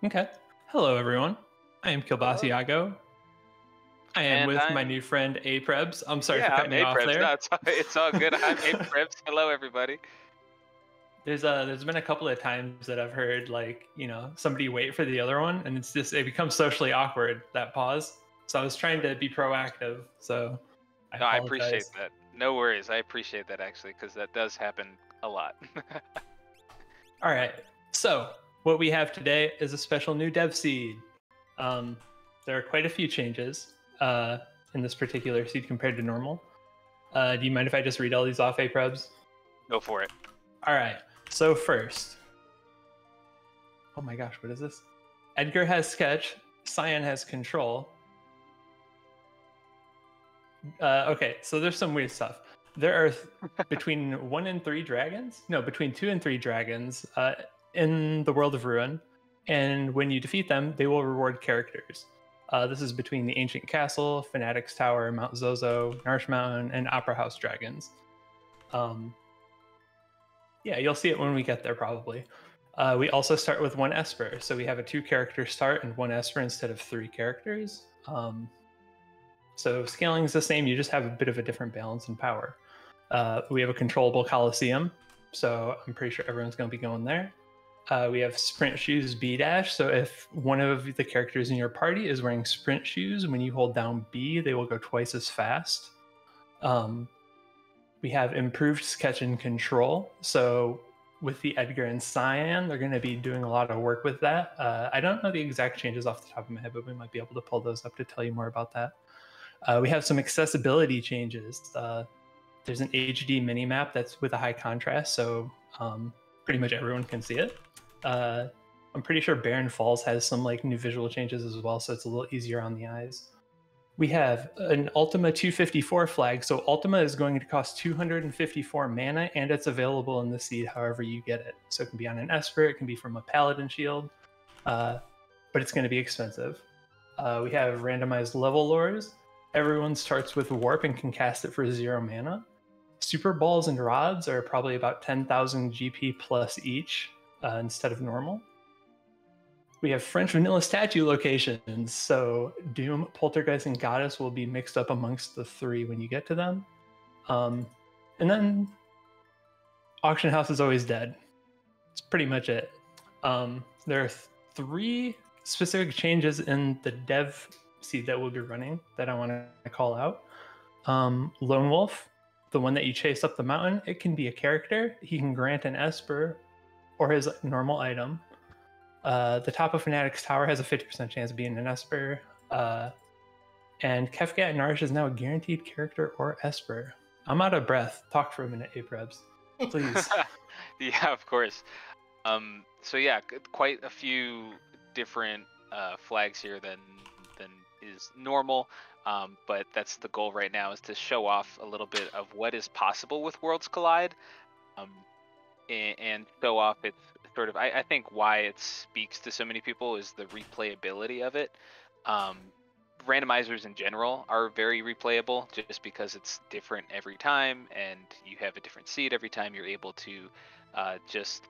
Okay. Hello, everyone. I am Hello. Kilbasiago. I am And with my I'm new friend Aprebs. I'm sorry for yeah, I'm cutting you off Aprebs. there. No, it's all good. I'm Aprebs. Hello, everybody. There's been a couple of times that I've heard somebody wait for the other one, and it becomes socially awkward, that pause. So I was trying to be proactive. So I No, I appreciate apologize. that. No worries. I appreciate that actually, because that does happen a lot. All right. So what we have today is a special new dev seed. Um, there are quite a few changes in this particular seed compared to normal. Do you mind if I just read all these off, Aprebs? Go for it. All right. So first, oh my gosh, what is this? Edgar has sketch. Cyan has control. Okay, so there's some weird stuff. There are between 1 and 3 dragons. No, between 2 and 3 dragons in the world of Ruin, and when you defeat them, they will reward characters. This is between the Ancient Castle, Fanatic's Tower, Mount Zozo, Narsh Mountain, and Opera House dragons. Yeah, you'll see it when we get there, probably. We also start with 1 Esper, so we have a 2-character start and 1 Esper instead of 3 characters. So scaling is the same, you just have a bit of a different balance and power. We have a controllable Coliseum, so I'm pretty sure everyone's going to be going there. We have Sprint Shoes B Dash, so if one of the characters in your party is wearing Sprint Shoes, when you hold down B, they will go twice as fast. We have improved sketch and control. So with the Edgar and Cyan, they're going to be doing a lot of work with that. I don't know the exact changes off the top of my head, but we might be able to pull those up to tell you more about that. We have some accessibility changes. There's an HD minimap that's with a high contrast, so pretty much everyone can see it. I'm pretty sure Barren Falls has some new visual changes as well, so it's a little easier on the eyes. We have an Ultima 254 flag. So Ultima is going to cost 254 mana, and it's available in the seed however you get it. So it can be on an Esper, it can be from a Paladin shield, but it's going to be expensive. We have randomized level lures. Everyone starts with Warp and can cast it for 0 mana. Super Balls and Rods are probably about 10,000 GP plus each instead of normal. We have French vanilla statue locations. So Doom, Poltergeist, and Goddess will be mixed up amongst the 3 when you get to them. And then Auction House is always dead. That's pretty much it. There are 3 specific changes in the dev seed that we'll be running that I want to call out. Lone Wolf, the one that you chase up the mountain, it can be a character. He can grant an Esper or his normal item. The top of Fanatic's Tower has a 50% chance of being an Esper. And Kefkat Narsh is now a guaranteed character or Esper. I'm out of breath. Talk for a minute, Aprebs. Please. Yeah, of course. So yeah, quite a few different flags here than is normal. But that's the goal right now, is to show off a little bit of what is possible with Worlds Collide. And show off its sort of, I think why it speaks to so many people is the replayability of it. Randomizers in general are very replayable just because it's different every time, and you have a different seed every time. You're able to just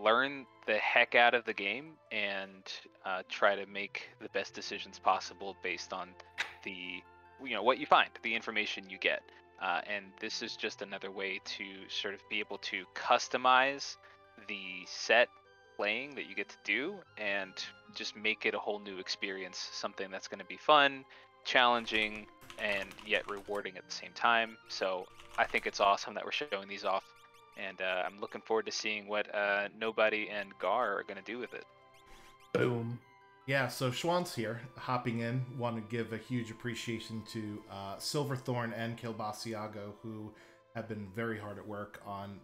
learn the heck out of the game and try to make the best decisions possible based on the what you find, the information you get. And this is just another way to sort of be able to customize the set playing that you get to do and just make it a whole new experience, something that's going to be fun, challenging, and yet rewarding at the same time. So I think it's awesome that we're showing these off, and I'm looking forward to seeing what Nobody and Gaahr are going to do with it. Boom. Yeah, so Schwann's here, hopping in. Want to give a huge appreciation to Silverthorn and Kilbasiago, who have been very hard at work on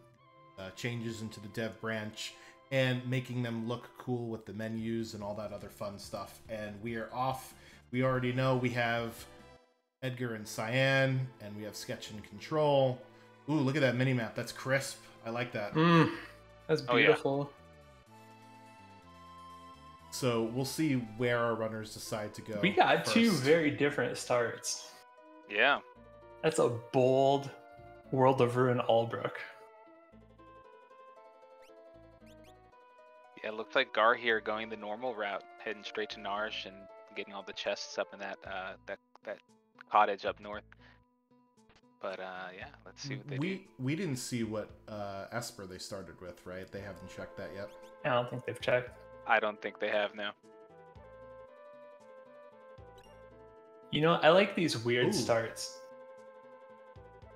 changes into the dev branch and making them look cool with the menus and all that other fun stuff. And we are off. We already know we have Edgar and Cyan, and we have Sketch and Control. Ooh, look at that mini-map. That's crisp. I like that. That's beautiful. Oh, yeah. So we'll see where our runners decide to go. We got first. 2 very different starts. Yeah. That's a bold World of Ruin Albrook. Yeah, it looks like Gaahr here going the normal route, heading straight to Narsh and getting all the chests up in that that cottage up north. But yeah, let's see what they do. We didn't see what Esper they started with, right? They haven't checked that yet. I don't think they've checked. I don't think they have now. You know, I like these weird Ooh. starts.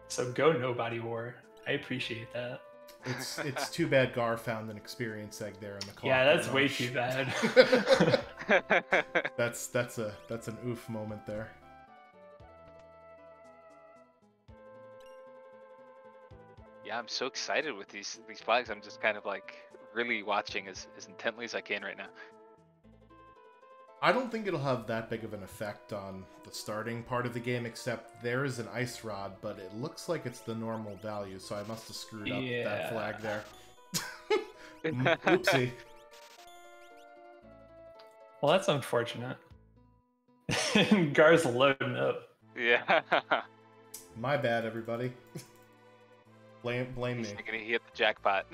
So go Nobodywar. I appreciate that. It's too bad Gaahr found an experience egg there in the clock. Yeah, that's way too bad. that's an oof moment there. Yeah, I'm so excited with these flags. I'm just kind of like really watching as intently as I can right now. I don't think it'll have that big of an effect on the starting part of the game, except there is an ice rod, but it looks like it's the normal value, so I must have screwed up that flag there. Oopsie. Well, that's unfortunate. Gaar's loading up. Yeah. My bad, everybody. Blame me. He's thinking he hit the jackpot.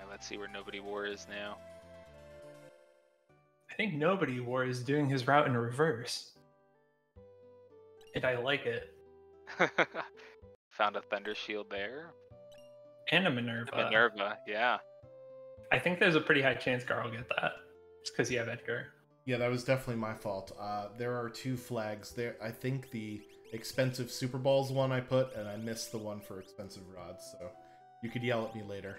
Let's see where Nobodywar is now. I think Nobodywar is doing his route in reverse. And I like it. Found a Thunder Shield there. And a Minerva. A Minerva, yeah. I think there's a pretty high chance Gaahr will get that. Just because you have Edgar. Yeah, that was definitely my fault. There are two flags there. I think the expensive Super Balls one I put, and I missed the one for expensive rods, so you could yell at me later.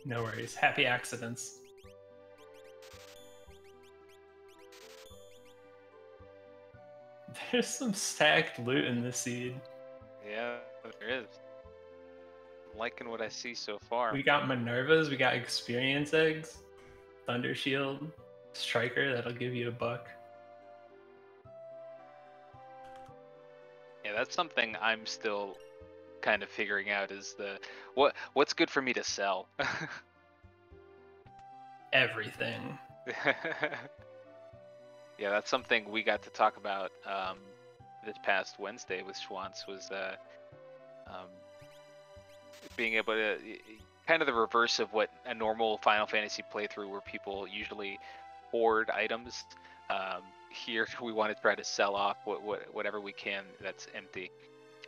No worries. Happy accidents. There's some stacked loot in this seed. Yeah, there is. I'm liking what I see so far. We got Minervas, we got experience eggs, Thunder Shield, Striker, that'll give you $1. Yeah, that's something I'm still kind of figuring out is what's good for me to sell. Everything. Yeah, that's something we got to talk about this past Wednesday with Schwantz was being able to kind of the reverse of what a normal Final Fantasy playthrough where people usually hoard items. Here we want to try to sell off whatever we can that's empty.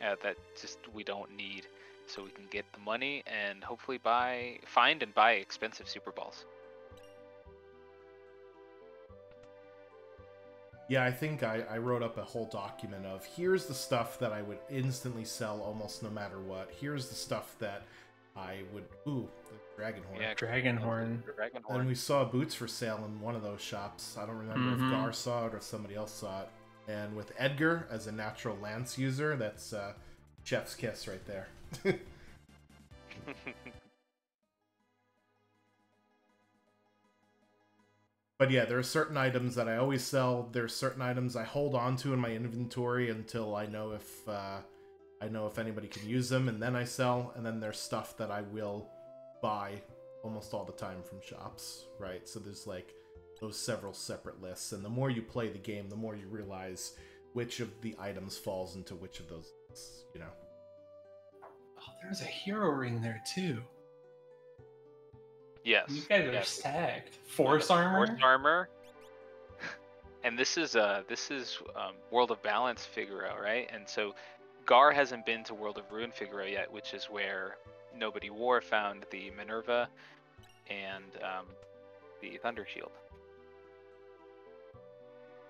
That just we don't need, so we can get the money and hopefully find and buy expensive Super Balls. Yeah, I think I wrote up a whole document of here's the stuff that I would instantly sell almost no matter what. Here's the stuff that I would... Ooh, the Dragonhorn. Yeah, Dragonhorn. And we saw boots for sale in one of those shops. I don't remember if Gaahr saw it or somebody else saw it. And with Edgar as a natural lance user, that's chef's kiss right there. But yeah, there are certain items that I always sell. There's certain items I hold on to in my inventory until I know if anybody can use them, and then I sell. And then there's stuff that I will buy almost all the time from shops, right? So there's like those several separate lists, and the more you play the game, the more you realize which of the items falls into which of those lists, you know. Oh, there's a hero ring there too. Yes. You guys are stacked. Force armor. Force armor. And this is World of Balance Figaro, right? And so Gaahr hasn't been to World of Ruin Figaro yet, which is where Nobodywar found the Minerva and the Thunder Shield.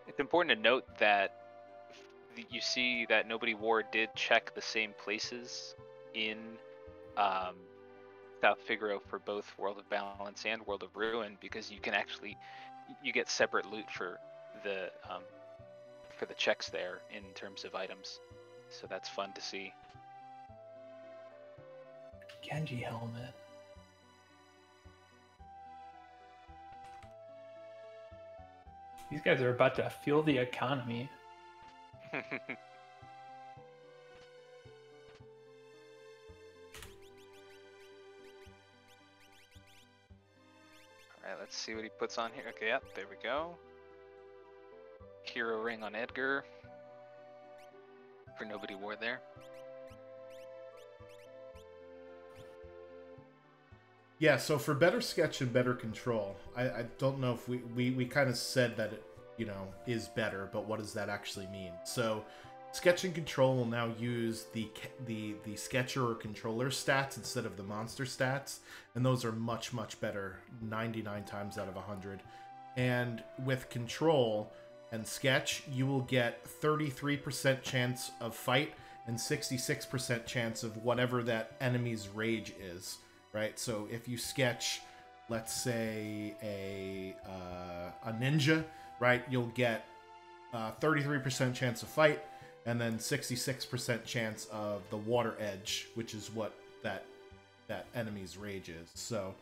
It's important to note that you see that Nobodywar did check the same places in South Figaro for both World of Balance and World of Ruin, because you can actually get separate loot for the checks there in terms of items, so that's fun to see. Genji helmet. These guys are about to fuel the economy. Alright, let's see what he puts on here. Okay, yep, there we go. Hero ring on Edgar. For Nobodywar there. Yeah, so for better sketch and better control, I don't know if we kind of said that it, you know, is better, but what does that actually mean? So sketch and control will now use the sketcher or controller stats instead of the monster stats, and those are much better 99 times out of 100. And with control and sketch, you will get 33% chance of fight and 66% chance of whatever that enemy's rage is. Right, so if you sketch, let's say a ninja, right, you'll get 33% chance of fight, and then 66% chance of the water edge, which is what that enemy's rage is. So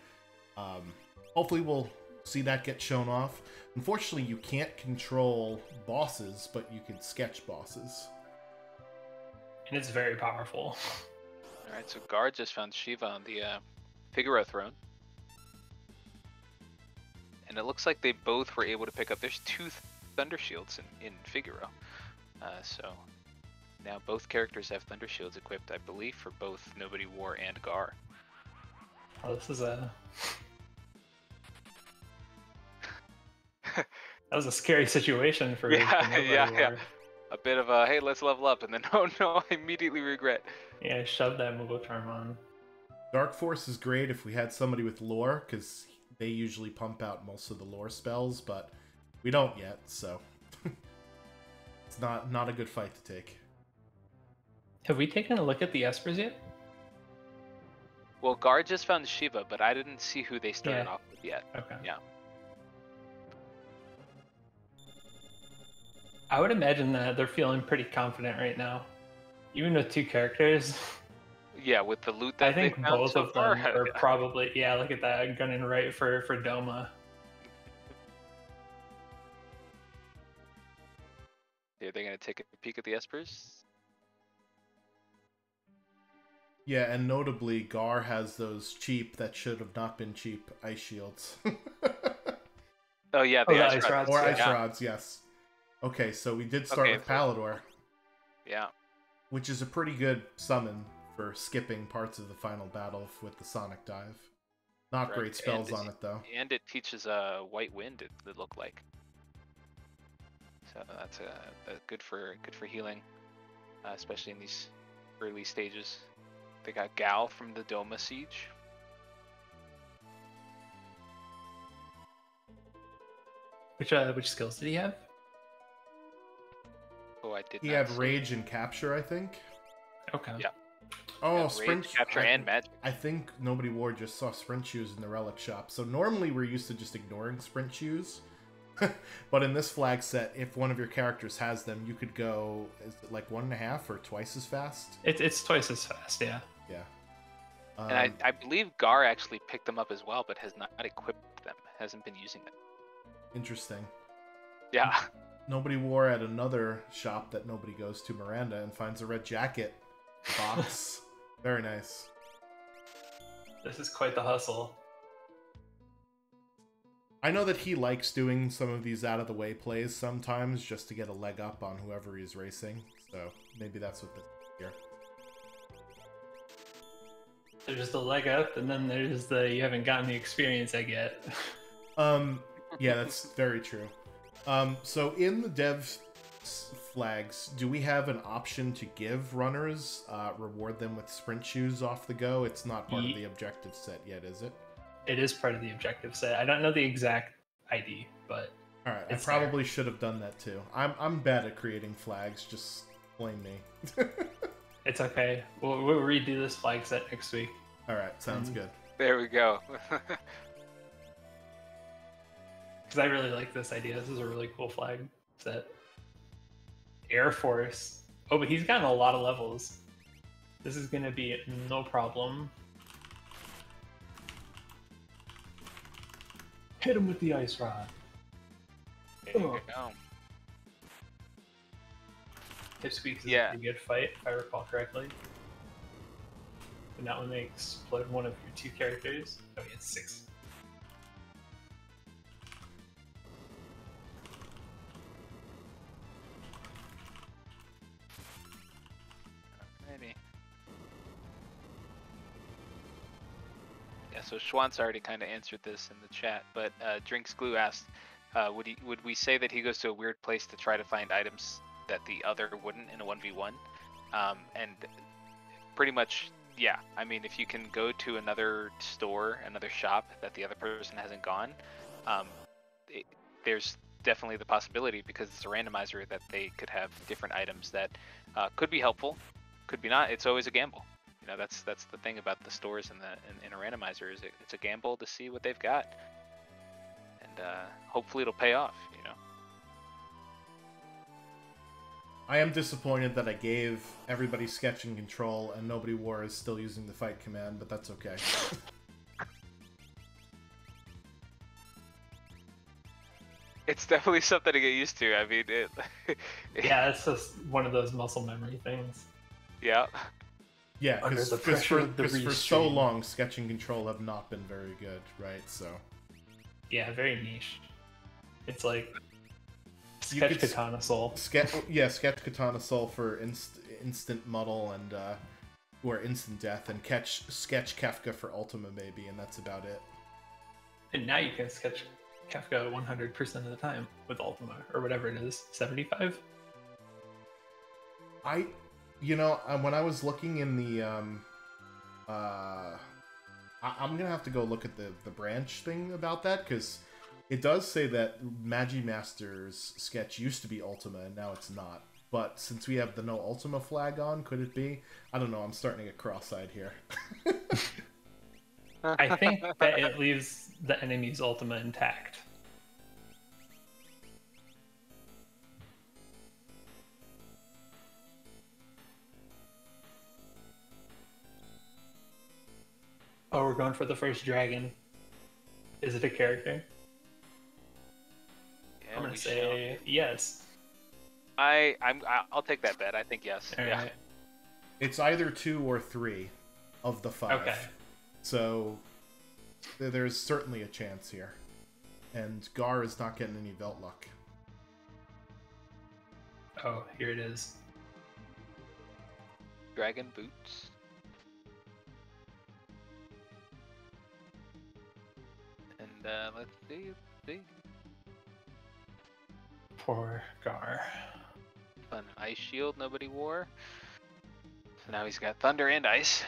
hopefully we'll see that get shown off. Unfortunately, you can't control bosses, but you can sketch bosses. And it's very powerful. All right, so Gaahr just found Shiva on the Figaro throne. And it looks like they both were able to pick up, there's 2 Thunder Shields in Figaro. So now both characters have Thunder Shields equipped, I believe, for both Nobodywar and Gaahr. Oh, this is a... That was a scary situation for yeah. A bit of a, hey, let's level up, and then, oh no, I immediately regret. Yeah, I shoved that Moogle charm on. Dark Force is great if we had somebody with lore, because they usually pump out most of the lore spells, but we don't yet, so it's not a good fight to take. Have we taken a look at the Espers yet? Well, Gaahr just found Shiva, but I didn't see who they started off with yet. Okay. Yeah. I would imagine that they're feeling pretty confident right now. Even with 2 characters. Yeah, with the loot that I think they found both so of far. them are probably, yeah, look at that, gunning right for Doma. Are they going to take a peek at the Espers? Yeah, and notably, Gaahr has those cheap, that should have not been cheap, ice shields. Oh yeah, the ice rods. Or ice rods, yes. Okay, so we did start with Palador. Yeah. Which is a pretty good summon for skipping parts of the final battle with the Sonic Dive. Not great spells on it, though. And it teaches White Wind, it looked like. So that's good for healing, especially in these early stages. They got Gal from the Doma Siege. Which skills did he have? Oh, I did. He had Rage and Capture, I think. Okay. Yeah. Oh, Sprint Capture and Magic. I think Nobodywar just saw Sprint Shoes in the Relic Shop. So normally we're used to just ignoring Sprint Shoes. But in this flag set, if one of your characters has them, you could go, is it like 1.5 or twice as fast? It's twice as fast, yeah. Yeah. And I believe Gaahr actually picked them up as well, but has not equipped them. Hasn't been using them. Interesting. Yeah. Nobodywar at another shop that nobody goes to, Miranda, and finds a red jacket box. Very nice. This is quite the hustle. I know that he likes doing some of these out-of-the-way plays sometimes just to get a leg up on whoever he's racing. So maybe that's what this is here. There's the leg up, and then there's the you haven't gotten the experience I get. Yeah, that's very true. So in the dev flags, do we have an option to give runners, reward them with sprint shoes off the go? It's not part of the objective set yet, is it? It is part of the objective set. I don't know the exact ID, but all right, I probably should have done that too. I'm bad at creating flags. Just blame me. It's okay. We'll redo this flag set next week. All right, sounds good. There we go. Because I really like this idea. This is a really cool flag set. Air Force. Oh, but he's gotten a lot of levels. This is going to be no problem. Hit him with the ice rod. There you go. Pipsqueaks is a pretty good fight, if I recall correctly. But not when they explode one of your 2 characters. Oh, he had 6. Maybe. Yeah, so Schwantz already kind of answered this in the chat, but Drinks Glue asked, would we say that he goes to a weird place to try to find items that the other wouldn't in a 1v1? And pretty much, yeah. I mean, if you can go to another store, another shop that the other person hasn't gone, there's definitely the possibility, because it's a randomizer, that they could have different items that could be helpful, could be not. It's always a gamble. You know, that's the thing about the stores in a randomizer, is it's a gamble to see what they've got, and hopefully it'll pay off. You know. I am disappointed that I gave everybody sketching control and Nobodywar is still using the fight command, but that's okay. It's definitely something to get used to. I mean, Yeah, it's just one of those muscle memory things. Yeah. Yeah, Under because the pressure of the for so restream. long, sketching control have not been very good, right? So Yeah, very niche. It's like You Sketch could Katana Soul. sketch Katana Soul for instant muddle and or instant death, and sketch Kefka for Ultima maybe, and that's about it. And now you can sketch Kefka 100% of the time with Ultima, or whatever it is, 75? When I was looking in the I'm gonna have to go look at the branch thing about that, because it does say that Magimaster's sketch used to be Ultima and now it's not. But since we have the no Ultima flag on, could it be? I don't know, I'm starting to get cross-eyed here. I think that it leaves the enemy's Ultima intact. Oh, we're going for the first dragon. Is it a character? Yeah, I'm gonna we say yes. I'll take that bet. I think yes. All Yeah. right. It's either 2 or 3 of the 5. Okay. So there's certainly a chance here. And Gaahr is not getting any belt luck. Oh, here it is. Dragon boots. And let's see. Poor Gaahr. Fun ice shield, Nobodywar. So now he's got thunder and ice.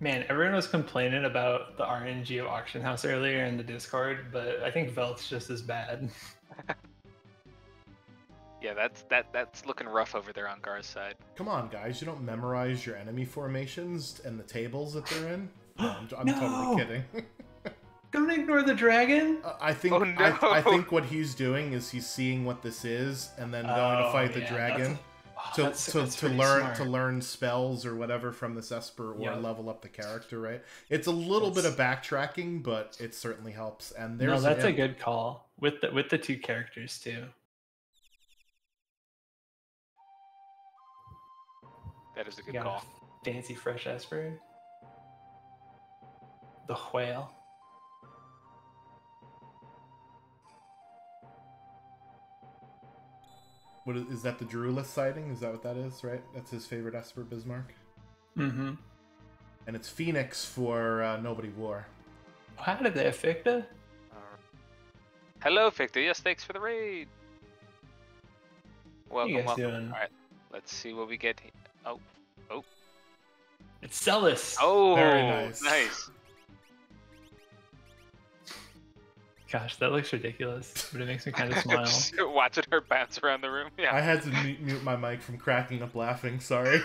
Man, everyone was complaining about the RNG of Auction House earlier in the Discord, but I think Velt's just as bad. Yeah, that's looking rough over there on Gaar's side. Come on, guys, you don't memorize your enemy formations and the tables that they're in? No, I'm No! totally kidding. Don't ignore the dragon! I think Oh, no. I think what he's doing is he's seeing what this is and then going to fight the yeah, dragon that's to pretty learn smart. spells or whatever from this Esper, or Yep. level up the character, right? It's a little bit of backtracking, but it certainly helps. And No, there's that's a good call. With the two characters too. That is a good You got call. a fancy fresh Esper. The whale. What is that, the Drulith sighting? Is that what that is, right? That's his favorite Esper, Bismarck. Mm-hmm. And it's Phoenix for Nobodywar. How did they affect it? Hello, Victor. Yes, thanks for the raid. Welcome, guys welcome. doing? All right, let's see what we get. Oh, It's Celis! oh, Very nice. nice. Gosh, that looks ridiculous, but it makes me kind of smile. Just watching her bounce around the room. Yeah. I had to mute my mic from cracking up laughing, sorry.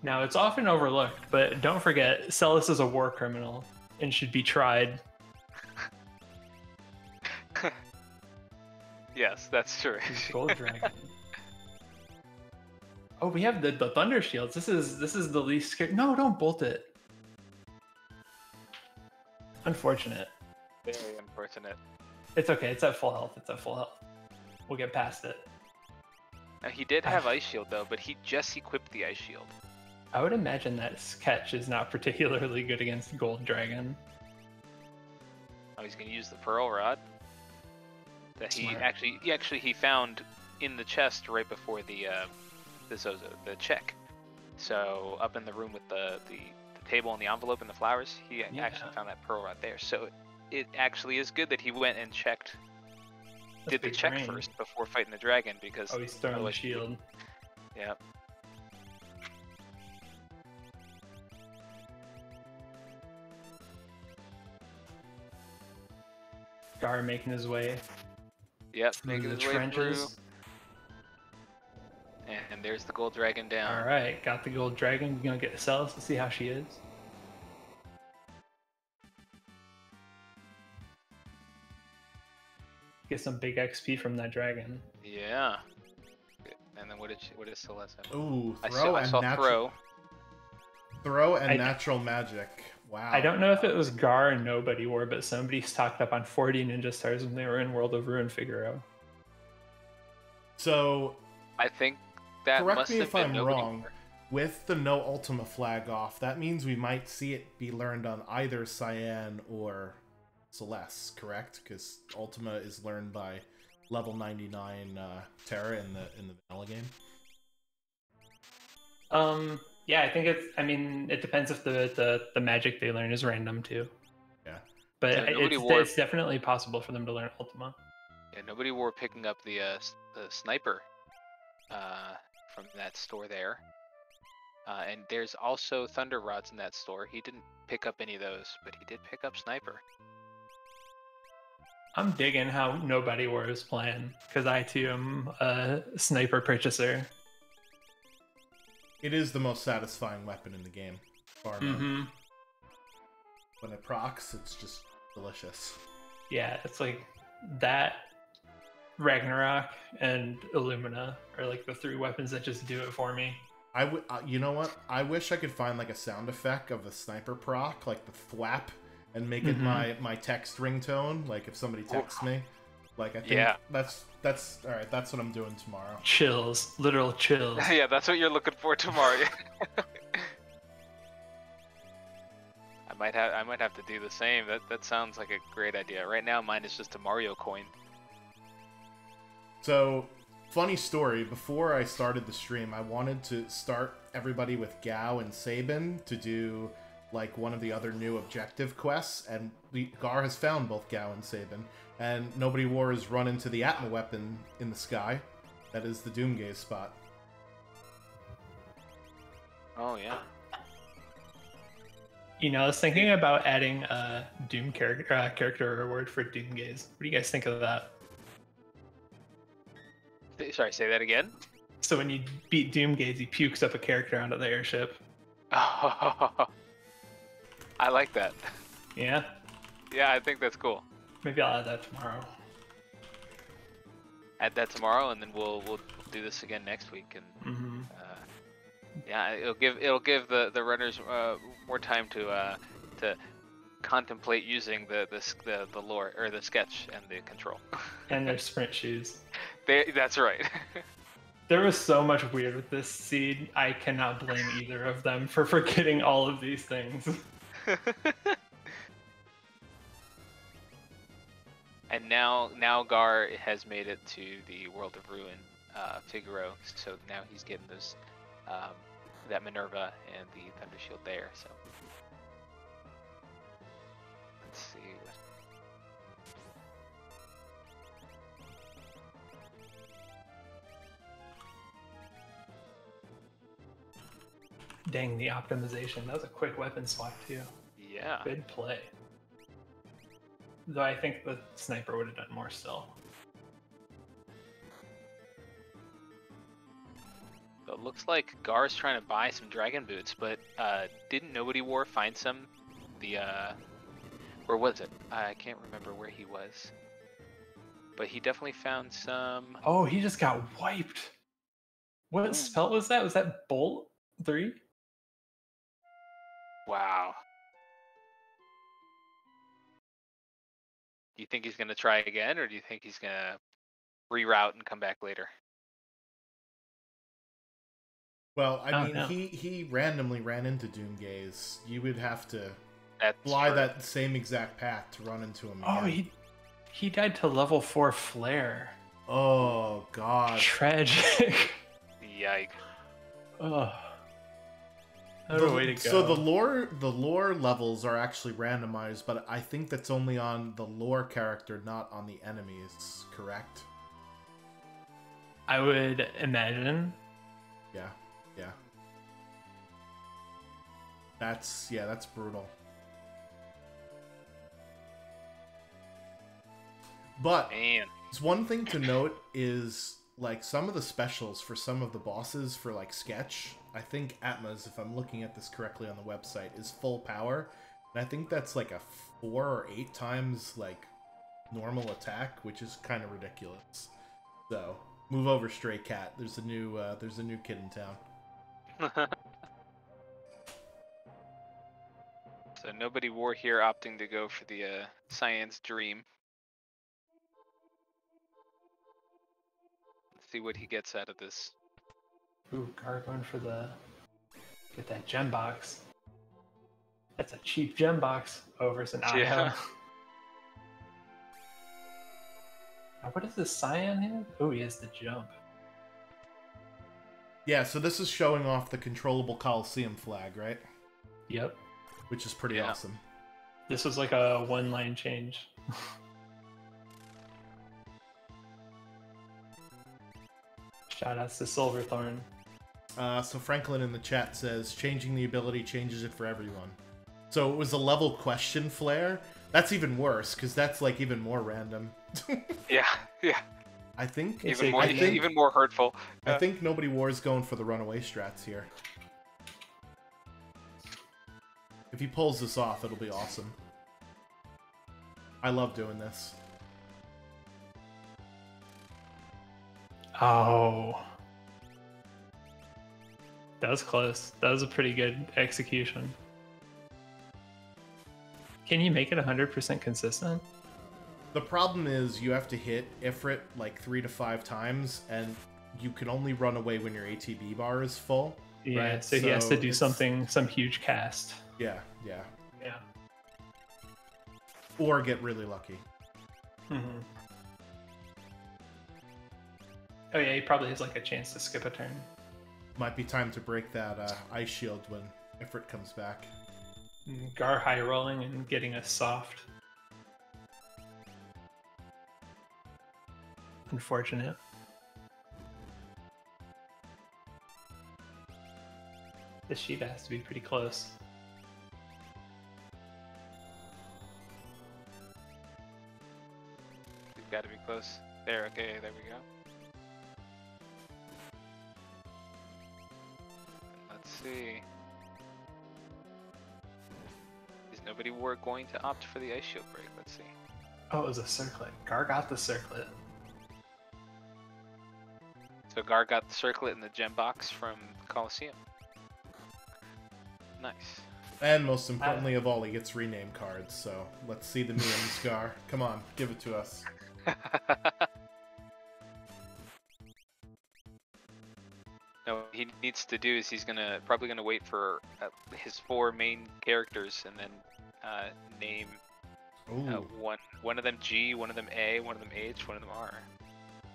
Now, it's often overlooked, but don't forget, Celis is a war criminal and should be tried. Yes, that's true. Gold Dragon. Oh, we have the Thunder Shields. This is the least scary. No, don't bolt it. Unfortunate. Very unfortunate. It's okay. It's at full health. It's at full health. We'll get past it. Now, he did have Ice Shield, though, but he just equipped the Ice Shield. I would imagine that sketch is not particularly good against Gold Dragon. Oh, he's gonna use the pearl rod that he found in the chest right before the check. So up in the room with the table and the envelope and the flowers, he actually found that pearl rod there. So it actually is good that he went and did the check first before fighting the dragon, because he's throwing the shield. Yeah. Gaahr making his way. Yep, through making the his way trenches. through. And there's the gold dragon down. All right, got the gold dragon. We're gonna get Celis to see how she is. Get some big XP from that dragon. Yeah. And then what did Celeste have? Ooh, I saw throw. Throw and natural magic. Wow. I don't know if it was Gaahr and Nobodywar, but somebody stocked up on 40 ninja stars when they were in World of Ruin Figaro. So, I think that correct must me have if been I'm wrong. With the no Ultima flag off, that means we might see it be learned on either Cyan or Celeste, correct? Because Ultima is learned by level 99 Terra in the vanilla game. Yeah, I think it depends if the magic they learn is random too. Yeah. But it's definitely possible for them to learn Ultima. Yeah, Nobodywar picking up the sniper from that store there. And there's also thunder rods in that store. He didn't pick up any of those, but he did pick up sniper. I'm digging how Nobodywar is playing, because I too am a sniper purchaser. It is the most satisfying weapon in the game. When it procs, it's just delicious. Yeah, it's like that, Ragnarok, and Illumina are like the three weapons that just do it for me. You know what? I wish I could find like a sound effect of a sniper proc, like the thwap, and make it my text ringtone. Like if somebody texts me, like I think that's all right. That's what I'm doing tomorrow. Chills, literal chills. Yeah, that's what you're looking for tomorrow. I might have to do the same. That sounds like a great idea. Right now, mine is just a Mario coin. So, funny story. Before I started the stream, I wanted to start everybody with Gao and Sabin to do like one of the other new objective quests, and Gaahr has found both Gao and Sabin, and Nobodywar has run into the Atma weapon in the sky. That is the Doomgaze spot. Oh yeah. You know, I was thinking about adding a Doom character reward for Doomgaze. What do you guys think of that? Sorry, say that again? So when you beat Doomgaze, he pukes up a character onto the airship. Oh, I like that. Yeah? Yeah, I think that's cool. Maybe I'll add that tomorrow. Add that tomorrow, and then we'll do this again next week. And yeah, it'll give the runners more time to contemplate using the lore or the sketch and the control. And their sprint shoes. That's right. There was so much weird with this seed. I cannot blame either of them for forgetting all of these things. And now Gaahr has made it to the World of Ruin, Figaro. So now he's getting those that Minerva and the Thunder Shield there. So let's see. Dang, the optimization. That was a quick weapon swap too. Yeah. Good play. Though I think the sniper would have done more still. So it looks like Gaar's trying to buy some dragon boots, but didn't Nobodywar find some? Where was it? I can't remember where he was. But he definitely found some. Oh, he just got wiped. What spell was that? Was that Bolt 3? Wow. Do you think he's going to try again, or do you think he's going to reroute and come back later? Well, I mean, he randomly ran into Doomgaze. You would have to That's fly true. that same exact path to run into him Oh, again. he died to level 4 flare. Oh god. Tragic. Yikes. Oh. What a way to go. So the lore levels are actually randomized, but I think that's only on the lore character, not on the enemies, correct? I would imagine. Yeah. That's brutal. But Man. one thing to note is like some of the specials for some of the bosses for like Sketch, I think Atma's, if I'm looking at this correctly on the website, is full power. And I think that's like a 4 or 8 times like normal attack, which is kind of ridiculous. So move over, Stray Cat. There's a new kid in town. So Nobodywar here opting to go for the Cyan's Dream. Let's see what he gets out of this. Ooh, Gaahr going for get that gem box. That's a cheap gem box. Oh, versus an Yeah. Io. What does this Cyan have? Oh, he has the jump. Yeah, so this is showing off the controllable Coliseum flag, right? Yep. Which is pretty awesome. This was like a one-line change. Shoutouts to Silverthorn. So Franklin in the chat says, changing the ability changes it for everyone. So it was a level question flare. That's even worse, because that's like even more random. Yeah. I think Even more hurtful. I think Nobodywar is going for the runaway strats here. If he pulls this off, it'll be awesome. I love doing this. Oh. That was close. That was a pretty good execution. Can you make it 100% consistent? The problem is you have to hit Ifrit like 3 to 5 times, and you can only run away when your ATB bar is full. Yeah, right? so he has to do some huge cast. Yeah. Yeah. Or get really lucky. Mm-hmm. Oh yeah, he probably has like a chance to skip a turn. Might be time to break that ice shield when Ifrit comes back. Gaahr high rolling and getting a soft. Unfortunate. This Shiva has to be pretty close. We've got to be close. There, okay, there we go. Let's see. Is Nobodywar going to opt for the ice shield break? Let's see. Oh, it was a circlet. Gaahr got the circlet. So Gaahr got the circlet in the gem box from Coliseum. Nice. And most importantly of all, he gets rename cards, so let's see the memes, Gaahr. Come on, give it to us. No, what he needs to do is he's probably gonna wait for his 4 main characters and then name one of them G, one of them A, one of them H, one of them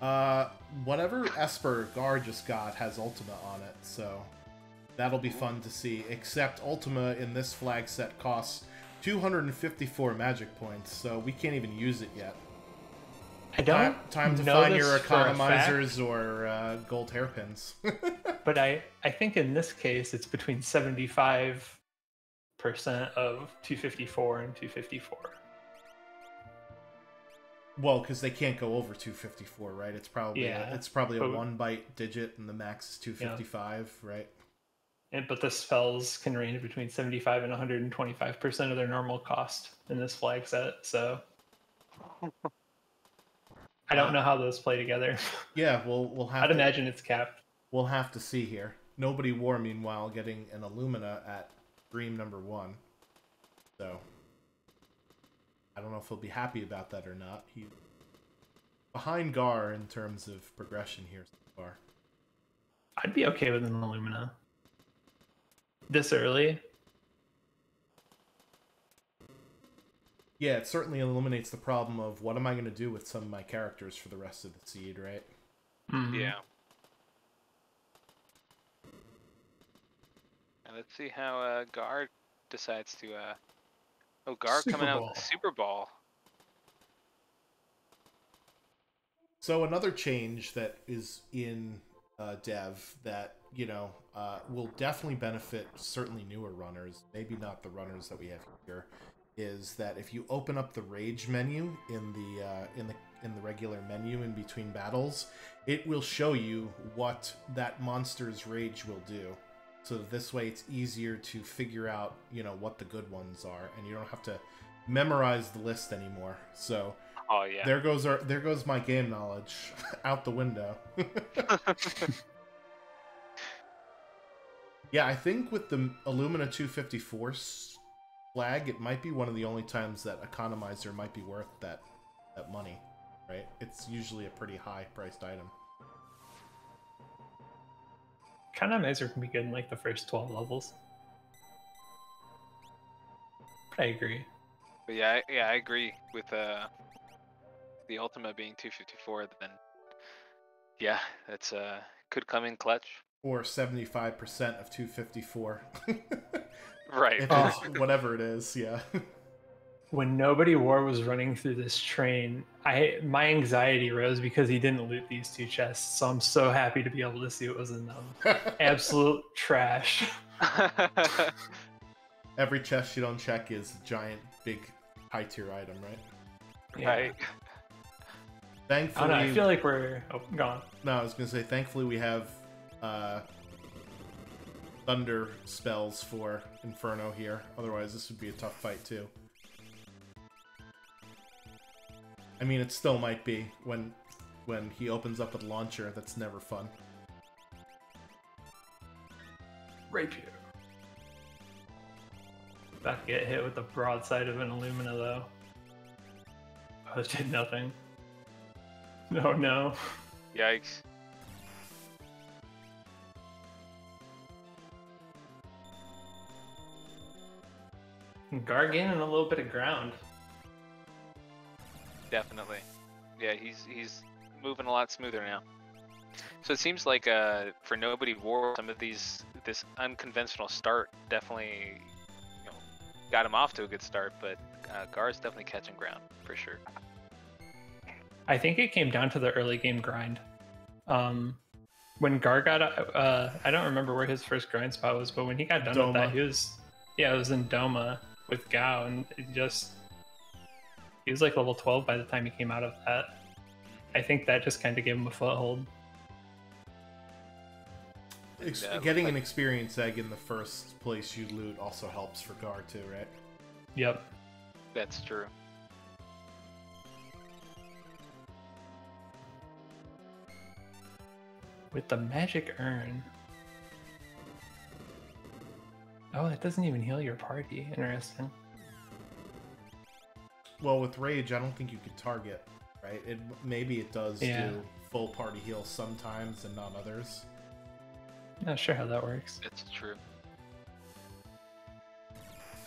R. Whatever Esper Gaahr just got has Ultima on it, so that'll be fun to see. Except Ultima in this flag set costs 254 magic points, so we can't even use it yet. I don't time to know find this your for a economizers or gold hairpins. But I think in this case it's between 75% of 254 and 254. Well, because they can't go over 254, right? It's probably a 1 byte digit, and the max is 255, right? But the spells can range between 75 and 125% of their normal cost in this flag set, so I don't know how those play together. Yeah, we'll have. I'd imagine it's capped. We'll have to see here. Nobodywar, meanwhile, getting an Illumina at Dream number 1. So I don't know if he'll be happy about that or not. He's behind Gaahr in terms of progression here so far. I'd be okay with an Illumina. This early? Yeah, it certainly eliminates the problem of what am I going to do with some of my characters for the rest of the seed, right? Yeah. And let's see how Gaahr decides to. Oh, Gaahr Super coming out Ball. with the Super Ball. So another change that is in dev that, you know, will definitely benefit certainly newer runners, maybe not the runners that we have here, is that if you open up the rage menu in the regular menu in between battles, it will show you what that monster's rage will do. So this way it's easier to figure out, you know, what the good ones are, and you don't have to memorize the list anymore. So Oh yeah. there goes my game knowledge out the window. Yeah, I think with the Illumina 254 flag, it might be one of the only times that Economizer might be worth that money, right? It's usually a pretty high-priced item. Randomizer can be good in like the first 12 levels. But I agree. But yeah, I agree with the Ultima being 254. Then yeah, that's could come in clutch. Or 75% of 254. Right. If it's whatever it is, yeah. When Nobodywar was running through this train, my anxiety rose because he didn't loot these 2 chests. So I'm so happy to be able to see what was in them. Absolute trash. Every chest you don't check is a giant, big, high-tier item, right? Yeah. Right. Thankfully, I feel like we're gone. No, I was gonna say, thankfully we have thunder spells for Inferno here. Otherwise, this would be a tough fight too. I mean, it still might be when he opens up with launcher. That's never fun. Rapier. About to get hit with the broadside of an Illumina though. Oh, it did nothing. No, no. Yikes. Gaahr gaining a little bit of ground. Definitely. Yeah, he's moving a lot smoother now. So it seems like for Nobodywar, some of this unconventional start definitely, you know, got him off to a good start, but Gaar's definitely catching ground for sure. I think it came down to the early game grind. When Gaahr got, I don't remember where his first grind spot was, but when he got done with that, it was in Doma with Gao, and he was like level 12 by the time he came out of that. I think that just kind of gave him a foothold. Getting an experience egg in the first place you loot also helps for Gaahr too, right? Yep. That's true. With the magic urn. Oh, it doesn't even heal your party. Interesting. Well, with Rage, I don't think you could target, right? Maybe it does do full party heal sometimes and not others. Not sure how that works. That's true.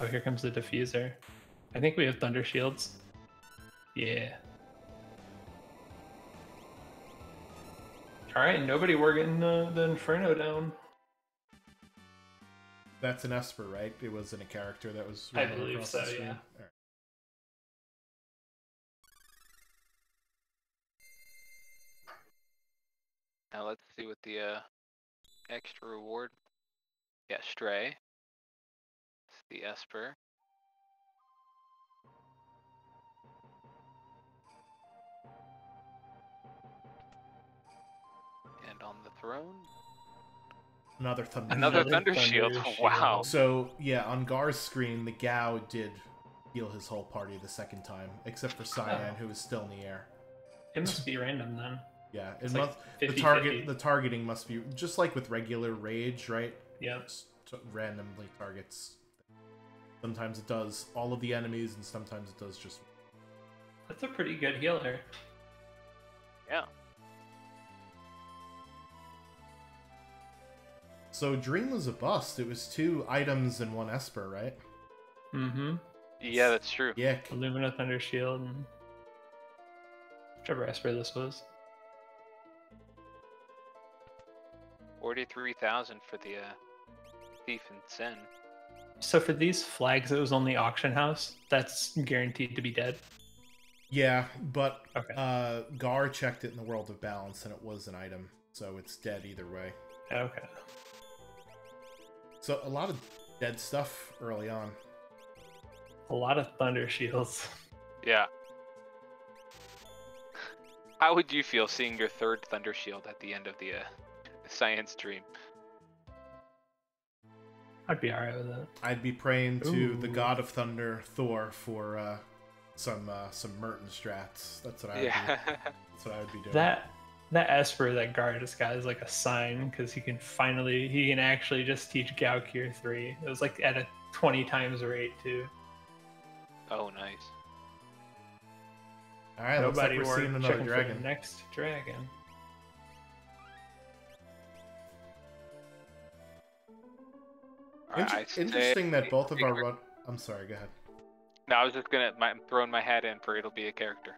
Oh, here comes the diffuser. I think we have thunder shields. Yeah. Alright, we're getting the Inferno down. That's an Esper, right? It wasn't a character that was... I believe so, yeah. Right. Now let's see what the extra reward. Yeah, Stray. It's the Esper. And on the throne, Another thunder. another thunder shield. Wow. So yeah, on Gaar's screen, the Gao did heal his whole party the second time, except for Cyan, who is still in the air. It must be random then. Yeah, It's it like must. 50-50. The targeting must be just like with regular Rage, right? Yep. Just randomly targets. Sometimes it does all of the enemies, and sometimes it does just. That's a pretty good healer. Yeah. So Dream was a bust. It was 2 items and 1 Esper, right? Mm-hmm. Yeah, that's true. Yeah. Illumina Thunder Shield, and whichever Esper this was. 43,000 for the Thief and Zen. So for these flags, it was only auction house. That's guaranteed to be dead. Yeah, but Okay. Gaahr checked it in the World of Balance, and it was an item, so it's dead either way. Okay. So a lot of dead stuff early on. A lot of Thunder Shields. Yeah. How would you feel seeing your third Thunder Shield at the end of the Science Dream? I'd be alright with it. I'd be praying to the Ooh. God of Thunder, Thor, for some Merton strats. That's what I would be. That's what I would be doing. That Esper that Gaahr just got is like a sign, because he can actually just teach Gaokir 3. It was like at a 20 times rate too. Oh, nice. All right, looks like we're Nobodywar seeing another checking for dragon. the next dragon. Interesting that both of our I'm sorry, go ahead. No, I was just I'm throwing my hat in for it'll be a character.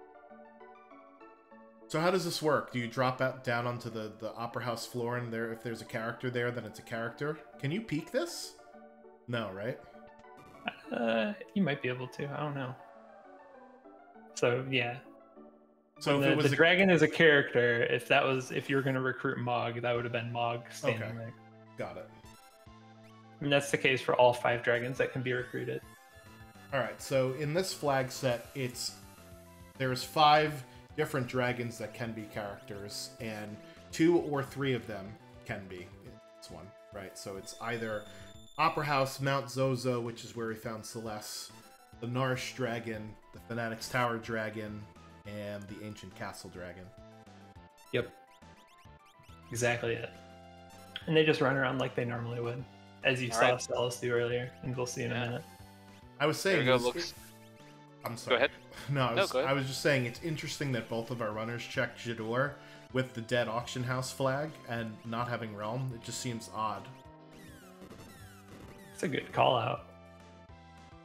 So how does this work? Do you drop down onto the Opera House floor, and there, if there's a character there, then it's a character? Can you peek this? No, right? You might be able to. I don't know. So yeah. So When if it was the dragon is a character, if you were going to recruit Mog, that would have been Mog standing Okay. there. Got it. And that's the case for all 5 dragons that can be recruited. All right. So in this flag set, there's 5 different dragons that can be characters, and 2 or 3 of them can be. It's one, right? So it's either Opera House, Mount Zozo, which is where we found Celeste, the Nourish Dragon, the Fanatic's Tower Dragon, and the Ancient Castle Dragon. Yep. Exactly it. And they just run around like they normally would, as you saw Celes do earlier, and we'll see in a minute. I was saying, There we go, I'm sorry. Go ahead. No, go ahead. I was just saying it's interesting that both of our runners checked Jador with the dead auction house flag and not having Realm. It just seems odd. It's a good call out.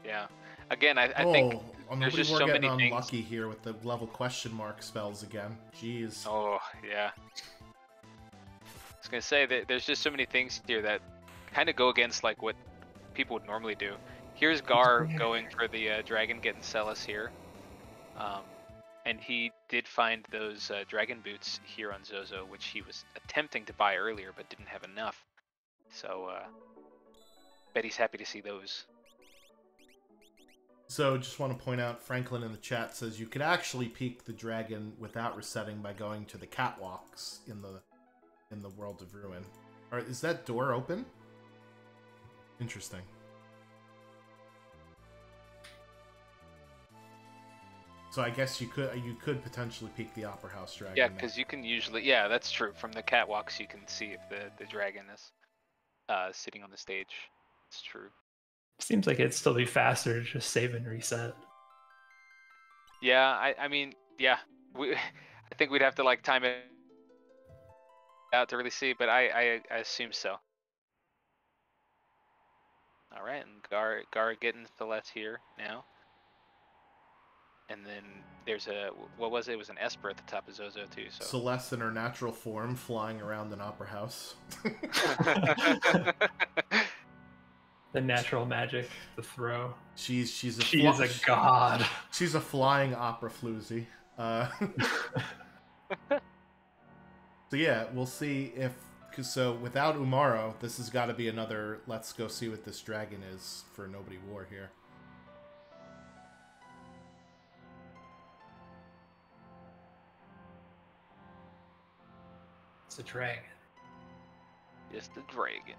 Yeah. Again, I think there's just we're so getting many things. unlucky here with the level question mark spells again. Jeez. Oh, yeah. I was gonna say that there's just so many things here that kind of go against like what people would normally do. Here's Gaahr going for the dragon, getting Celes here. And he did find those dragon boots here on Zozo, which he was attempting to buy earlier, but didn't have enough. So, bet he's happy to see those. So, just want to point out, Franklin in the chat says you could actually peek the dragon without resetting by going to the catwalks in the World of Ruin. Or is that door open? Interesting. So I guess you could potentially peek the Opera House dragon. Yeah, because you can usually, yeah, that's true. From the catwalks, you can see if the dragon is sitting on the stage. It's true. Seems like it'd still be faster to just save and reset. Yeah, I mean, yeah, I think we'd have to like time it out to really see, but I assume so. All right, and Gaahr getting Celeste here now. And then there's what was it? It was an Esper at the top of Zozo too. So Celeste in her natural form flying around an Opera House. The natural magic, the throw. She is a god. She's a flying opera floozy. So yeah, we'll see if so without Umaro, this has got to be another let's go see what this dragon is for Nobodywar here. It's a dragon. just a dragon.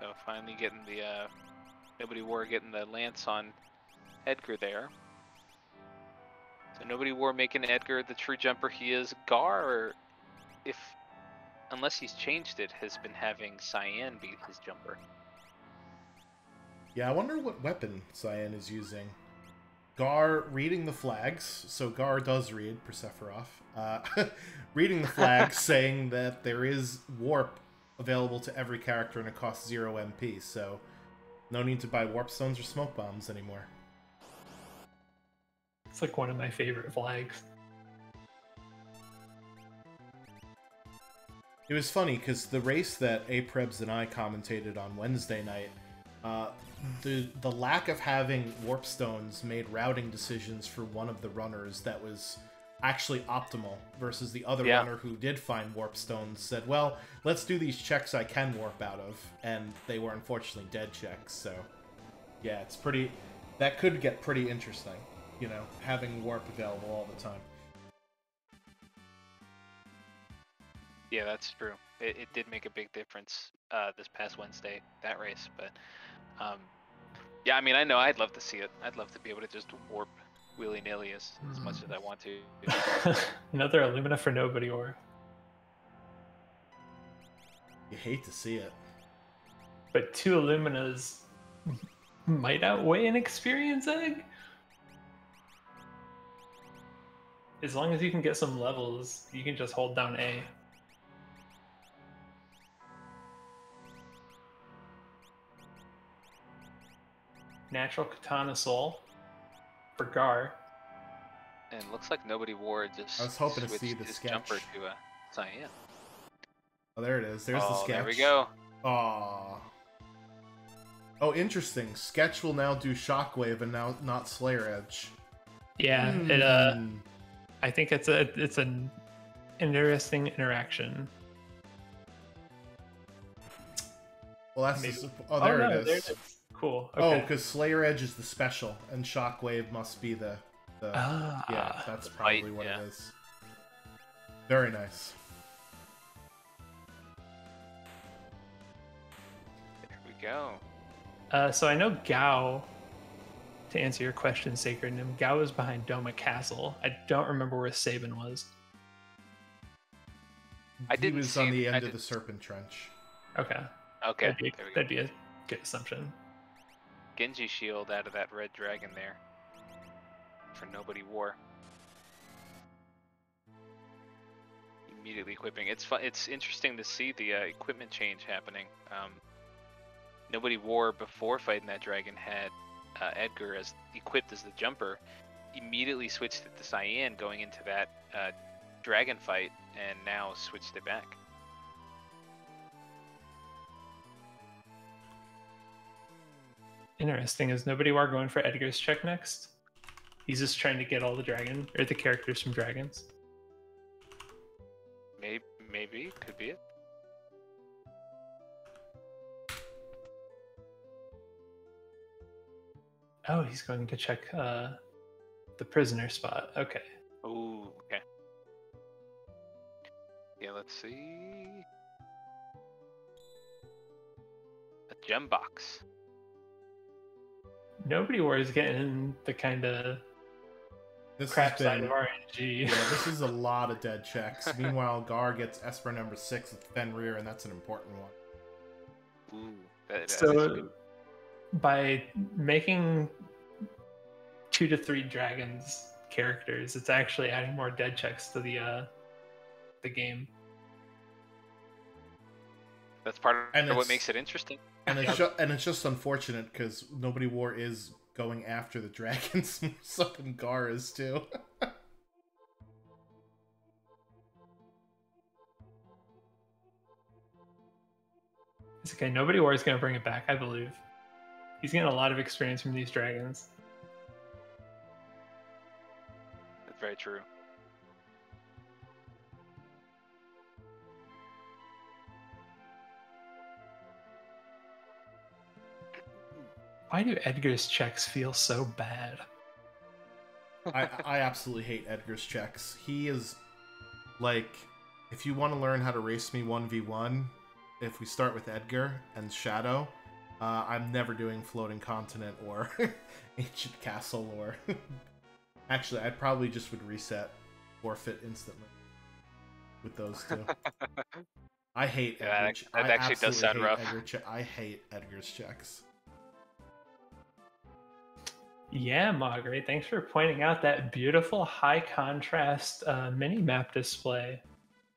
So finally getting the Nobodywar getting the lance on Edgar there. So Nobodywar making Edgar the true jumper he is. Gaahr, if unless he's changed it, has been having Cyan be his jumper. Yeah, I wonder what weapon Cyan is using. Gaahr reading the flags, so Gaahr does read Persephoroth. Reading the flags saying that there is warp available to every character and it costs 0 MP, so no need to buy warp stones or smoke bombs anymore. It's like one of my favorite flags. It was funny because the race that Aprebs and I commentated on Wednesday night, the lack of having warp stones made routing decisions for one of the runners that was actually optimal versus the other runner who did find warp stones said, well, let's do these checks I can warp out of, and they were unfortunately dead checks. So yeah, it's pretty, that could get pretty interesting, you know, having warp available all the time. Yeah, that's true. It did make a big difference this past Wednesday, that race. But yeah, I mean, I know I'd love to see it. I'd love to be able to just warp willy-nilly as much as I want to. Another Illumina for Nobodywar. You hate to see it. But 2 Illuminas might outweigh an experience egg. As long as you can get some levels, you can just hold down A. Natural Katana Soul for Gaahr. And looks like Nobodywar just I was hoping to see switched the his sketch. jumper to a Cyan. Oh, there it is. There's the sketch. There we go. Aww. Oh, interesting. Sketch will now do Shockwave and now not Slayer Edge. Yeah, it I think it's an interesting interaction. Well, that's Maybe. oh, there no, it is. there it is. Cool. Oh, Okay. because Slayer Edge is the special, and Shockwave must be the yeah, that's probably fight, what yeah. it is. Very nice. There we go. So I know Gao, to answer your question, Sacred Nim, Gao was behind Doma Castle. I don't remember where Sabin was. I He didn't was see on the it. end of the Serpent Trench. Okay. Okay, That'd there we go. that'd be a good assumption. Genji shield out of that red dragon there. For Nobodywar. Immediately equipping. It's fun. It's interesting to see the equipment change happening. Nobodywar before fighting that dragon had Edgar as equipped as the jumper. Immediately switched it to Cyan going into that dragon fight, and now switched it back. Interesting. Is Nobodywar going for Edgar's check next? He's just trying to get all the dragon or the characters from dragons. Maybe could be it. Oh, he's going to check the prisoner spot. Okay. Ooh, okay. Yeah, let's see. A gem box. Nobodywar is getting the kind of This crap has side been, of RNG. yeah, this is a lot of dead checks. Meanwhile, Gaahr gets Esper number 6 with Fenrir, and that's an important one. Ooh, that is So good. by making 2 to 3 dragons characters, it's actually adding more dead checks to the game. That's part And of what it's- makes it interesting. And it's just unfortunate because Nobodywar is going after the dragons, so and Gaahr is too. It's okay. Nobodywar is going to bring it back, I believe. He's getting a lot of experience from these dragons. That's very true. Why do Edgar's checks feel so bad? I absolutely hate Edgar's checks. He is like, if you want to learn how to race me 1v1, if we start with Edgar and Shadow, I'm never doing Floating Continent or Ancient Castle or... Actually, I probably just would reset, forfeit instantly. with those two. I hate Yeah, Edgar. that I actually does sound absolutely hate rough. I hate Edgar's checks. Yeah, Margaret, thanks for pointing out that beautiful high contrast mini map display.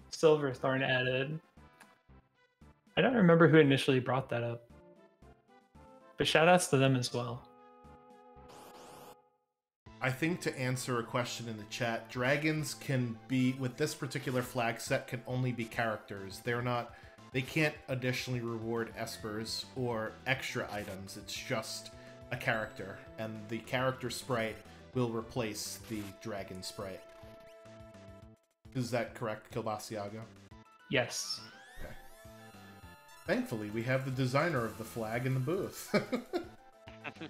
Silverthorn added. I don't remember who initially brought that up, but shout outs to them as well. I think to answer a question in the chat, dragons can be, with this particular flag set, can only be characters. They can't additionally reward espers or extra items. It's just a character, and the character sprite will replace the dragon sprite. Is that correct, Kilbasiago? Yes. Okay. Thankfully, we have the designer of the flag in the booth.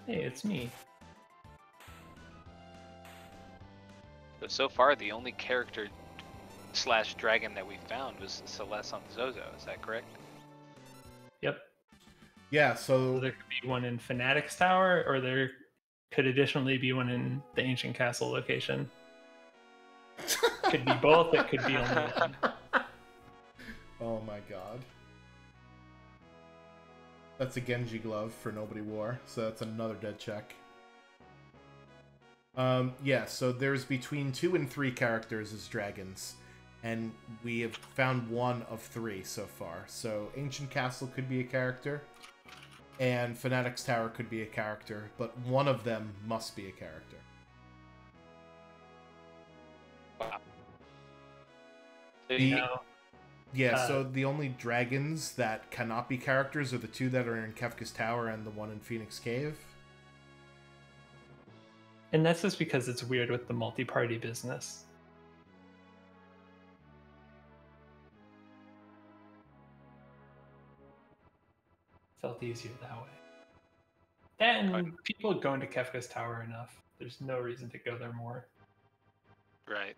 Hey, it's me. So far, the only character / dragon that we found was Celeste on Zozo. Is that correct? Yep. Yeah, So so there could be one in Fanatic's Tower, or there could additionally be one in the Ancient Castle location. Could be both, it could be only one. Oh my god. That's a Genji glove for Nobodywar, so that's another dead check. Yeah, so there's between 2 and 3 characters as dragons, and we have found 1 of 3 so far. So Ancient Castle could be a character, and Fanatic's Tower could be a character, but one of them must be a character. Wow. So the only dragons that cannot be characters are the 2 that are in Kefka's Tower and the one in Phoenix Cave. And that's just because it's weird with the multi-party business. Felt easier that way. And people go into Kefka's Tower enough. There's no reason to go there more. Right.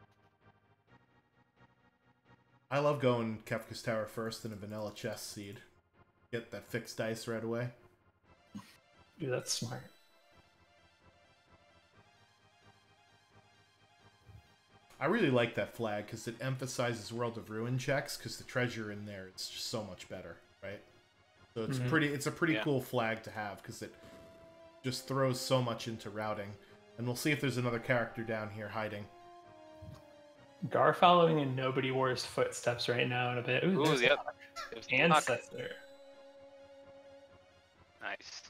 I love going Kefka's Tower first in a vanilla chest seed. Get that fixed dice right away. Dude, that's smart. I really like that flag because it emphasizes World of Ruin checks because the treasure in there is just so much better, right? So it's it's a pretty cool flag to have because it just throws so much into routing. And we'll see if there's another character down here hiding. Gaahr following in Nobodywar's footsteps right now in a bit. Ooh, there's yep. Ancestor. Nice.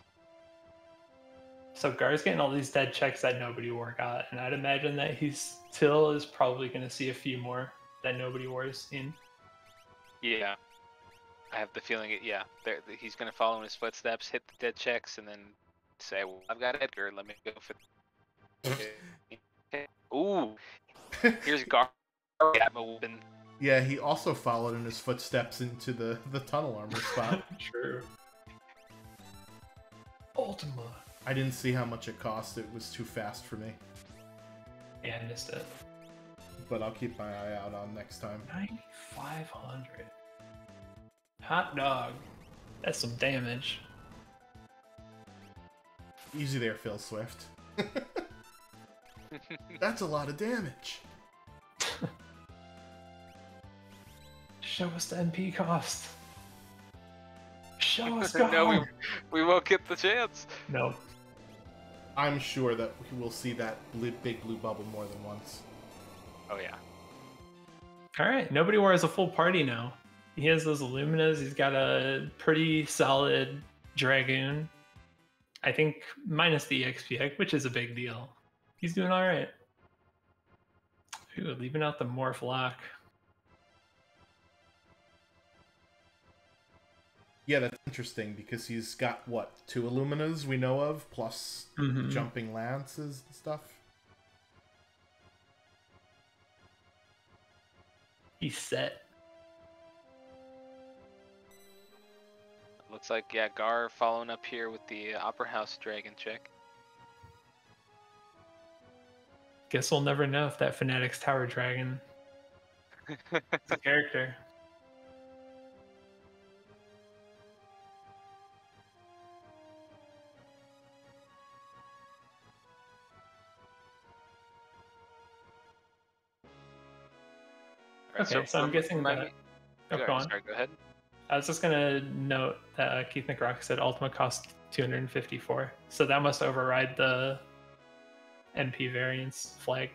So Gaar's getting all these dead checks that Nobodywar got, and I'd imagine that he still is probably going to see a few more that Nobodywar has seen. Yeah. I have the feeling he's going to follow in his footsteps, hit the dead checks, and then say, well, I've got Edgar, let me go for... Ooh! Here's Gaahr. Yeah, he also followed in his footsteps into the tunnel armor spot. True. Ultima. I didn't see how much it cost. It was too fast for me. Yeah, I missed it. But I'll keep my eye out on next time. 9,500. Hot dog. That's some damage. Easy there, Phil Swift. That's a lot of damage. Show us the MP cost. Show us Gaahr. No, we won't get the chance. No. I'm sure that we will see that big blue bubble more than once. Oh yeah. All right, Nobodywar has a full party now. He has those Illuminas. He's got a pretty solid Dragoon. I think minus the EXP egg, which is a big deal. He's doing all right. Ooh, leaving out the Morph Lock. Yeah, that's interesting because he's got, what, 2 Illuminas we know of, plus jumping lances and stuff? He's set. Looks like, yeah, Gaahr following up here with the Opera House Dragon check. Guess we'll never know if that Fanatic's Tower Dragon is a character. Right, Okay, so I'm guessing remind that. me. Oh, go on. Sorry, go ahead. I was just gonna note that Keith McRock said Ultima cost 254, so that must override the NP variance flag.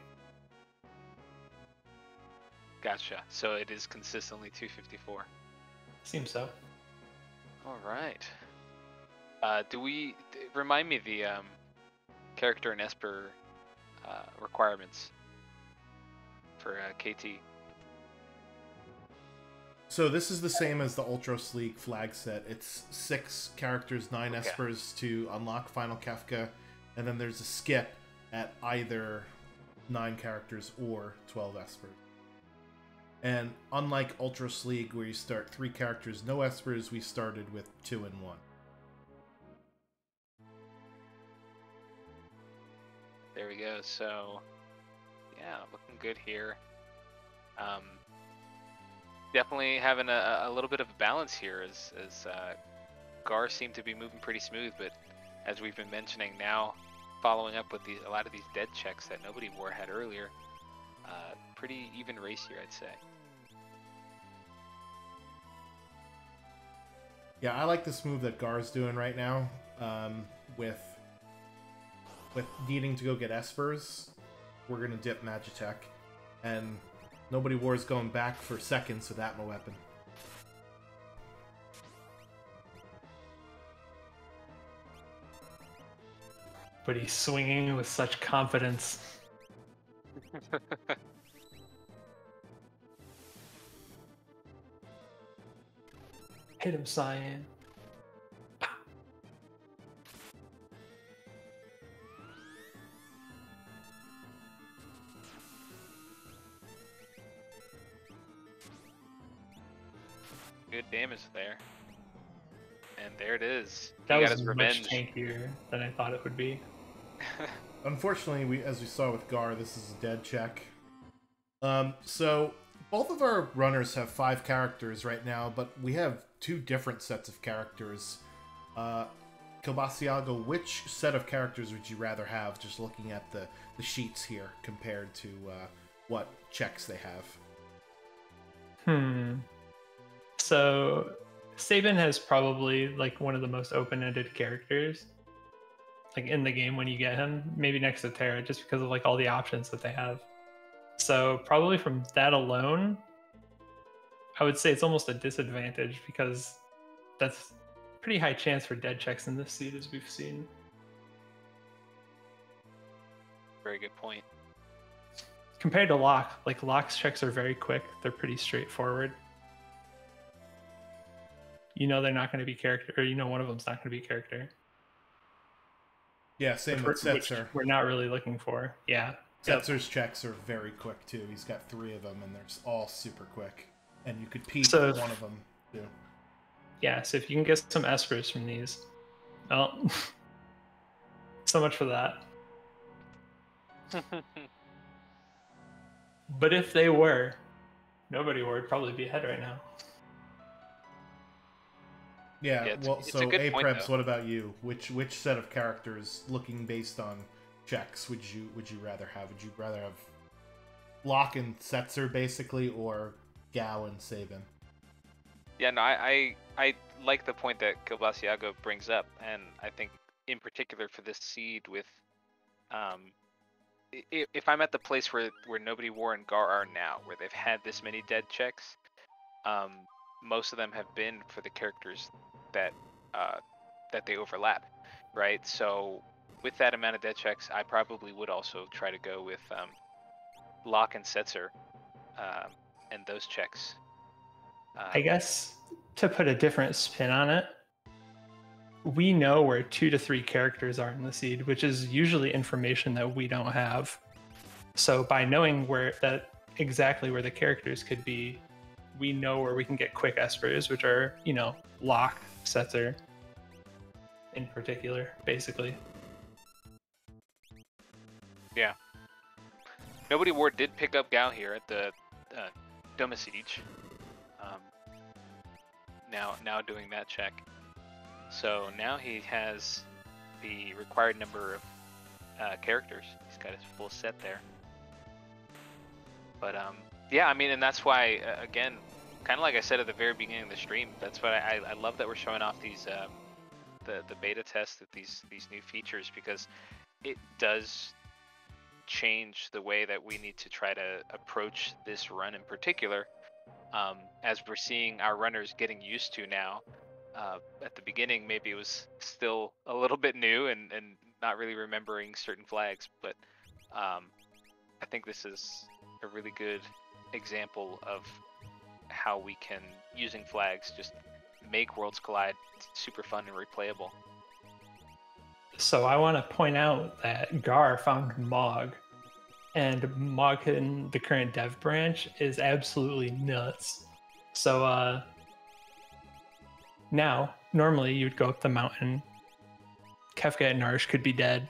Gotcha. So it is consistently 254. Seems so. All right. Remind me the character and Esper requirements for KT? So this is the same as the Ultra League flag set. It's 6 characters, 9 Okay. Espers to unlock Final Kefka, and then there's a skip at either 9 characters or 12 Espers. And unlike Ultra League, where you start 3 characters, no Espers, we started with 2 and 1. There we go. So, yeah, looking good here. Definitely having a little bit of a balance here as Gaahr seemed to be moving pretty smooth, but as we've been mentioning now, following up with a lot of these dead checks that Nobodywar had earlier, pretty even race here, I'd say. Yeah, I like this move that Gaar's doing right now, with needing to go get Espers. We're gonna dip Magitech, and Nobodywar's going back for seconds with Atma Weapon. But he's swinging with such confidence. Hit him, Cyan. Good damage there. And there it is. That He got was his much revenge. tankier than I thought it would be. Unfortunately, as we saw with Gaahr, this is a dead check. So both of our runners have 5 characters right now, but we have 2 different sets of characters. Kilbasiago, which set of characters would you rather have, just looking at the sheets here, compared to what checks they have? So, Sabin has probably like one of the most open-ended characters, like in the game when you get him. Maybe next to Terra, just because of like all the options that they have. So probably from that alone, I would say it's almost a disadvantage because that's pretty high chance for dead checks in this seed, as we've seen. Very good point. Compared to Locke, like Locke's checks are very quick. They're pretty straightforward. You know they're not going to be character, or you know one of them's not going to be character. Yeah, same with Which Setzer. we're not really looking for. Yeah. Setzer's checks are very quick too. He's got 3 of them, and they're all super quick. And you could peek So one of them too. Yeah, so if you can get some Espers from these, well, so much for that. But if they were, Nobodywar would probably be ahead right now. Yeah, well, it's so a good point, Preps, though. what about you? Which set of characters, looking based on checks, would you rather have? Would you rather have Locke and Setzer basically, or Gao and Sabin? Yeah, no, I like the point that Kilbasiago brings up, and I think in particular for this seed with, if I'm at the place where Nobodywar and Gaahr are now, where they've had this many dead checks, most of them have been for the characters that they overlap, right? So with that amount of dead checks, I probably would also try to go with Locke and Setzer, and those checks. I guess to put a different spin on it, we know where 2 to 3 characters are in the seed, which is usually information that we don't have. So by knowing exactly where the characters could be, we know where we can get quick Espers, which are, Locke, Setzer, in particular, basically. Yeah. Nobodywar did pick up Gao here at the Doma Siege. Now doing that check. So now he has the required number of characters. He's got his full set there. But Yeah, I mean, and that's why, again, kind of like I said at the very beginning of the stream, that's why I love that we're showing off these the beta test with these new features, because it does change the way that we need to try to approach this run in particular, as we're seeing our runners getting used to now. At the beginning, maybe it was still a little bit new and not really remembering certain flags, but I think this is a really good example of how we can, using flags, just make Worlds Collide super fun and replayable. So I want to point out that Gaahr found Mog, and Mog in the current dev branch is absolutely nuts. So now, normally you'd go up the mountain, Kefka and Narsh could be dead,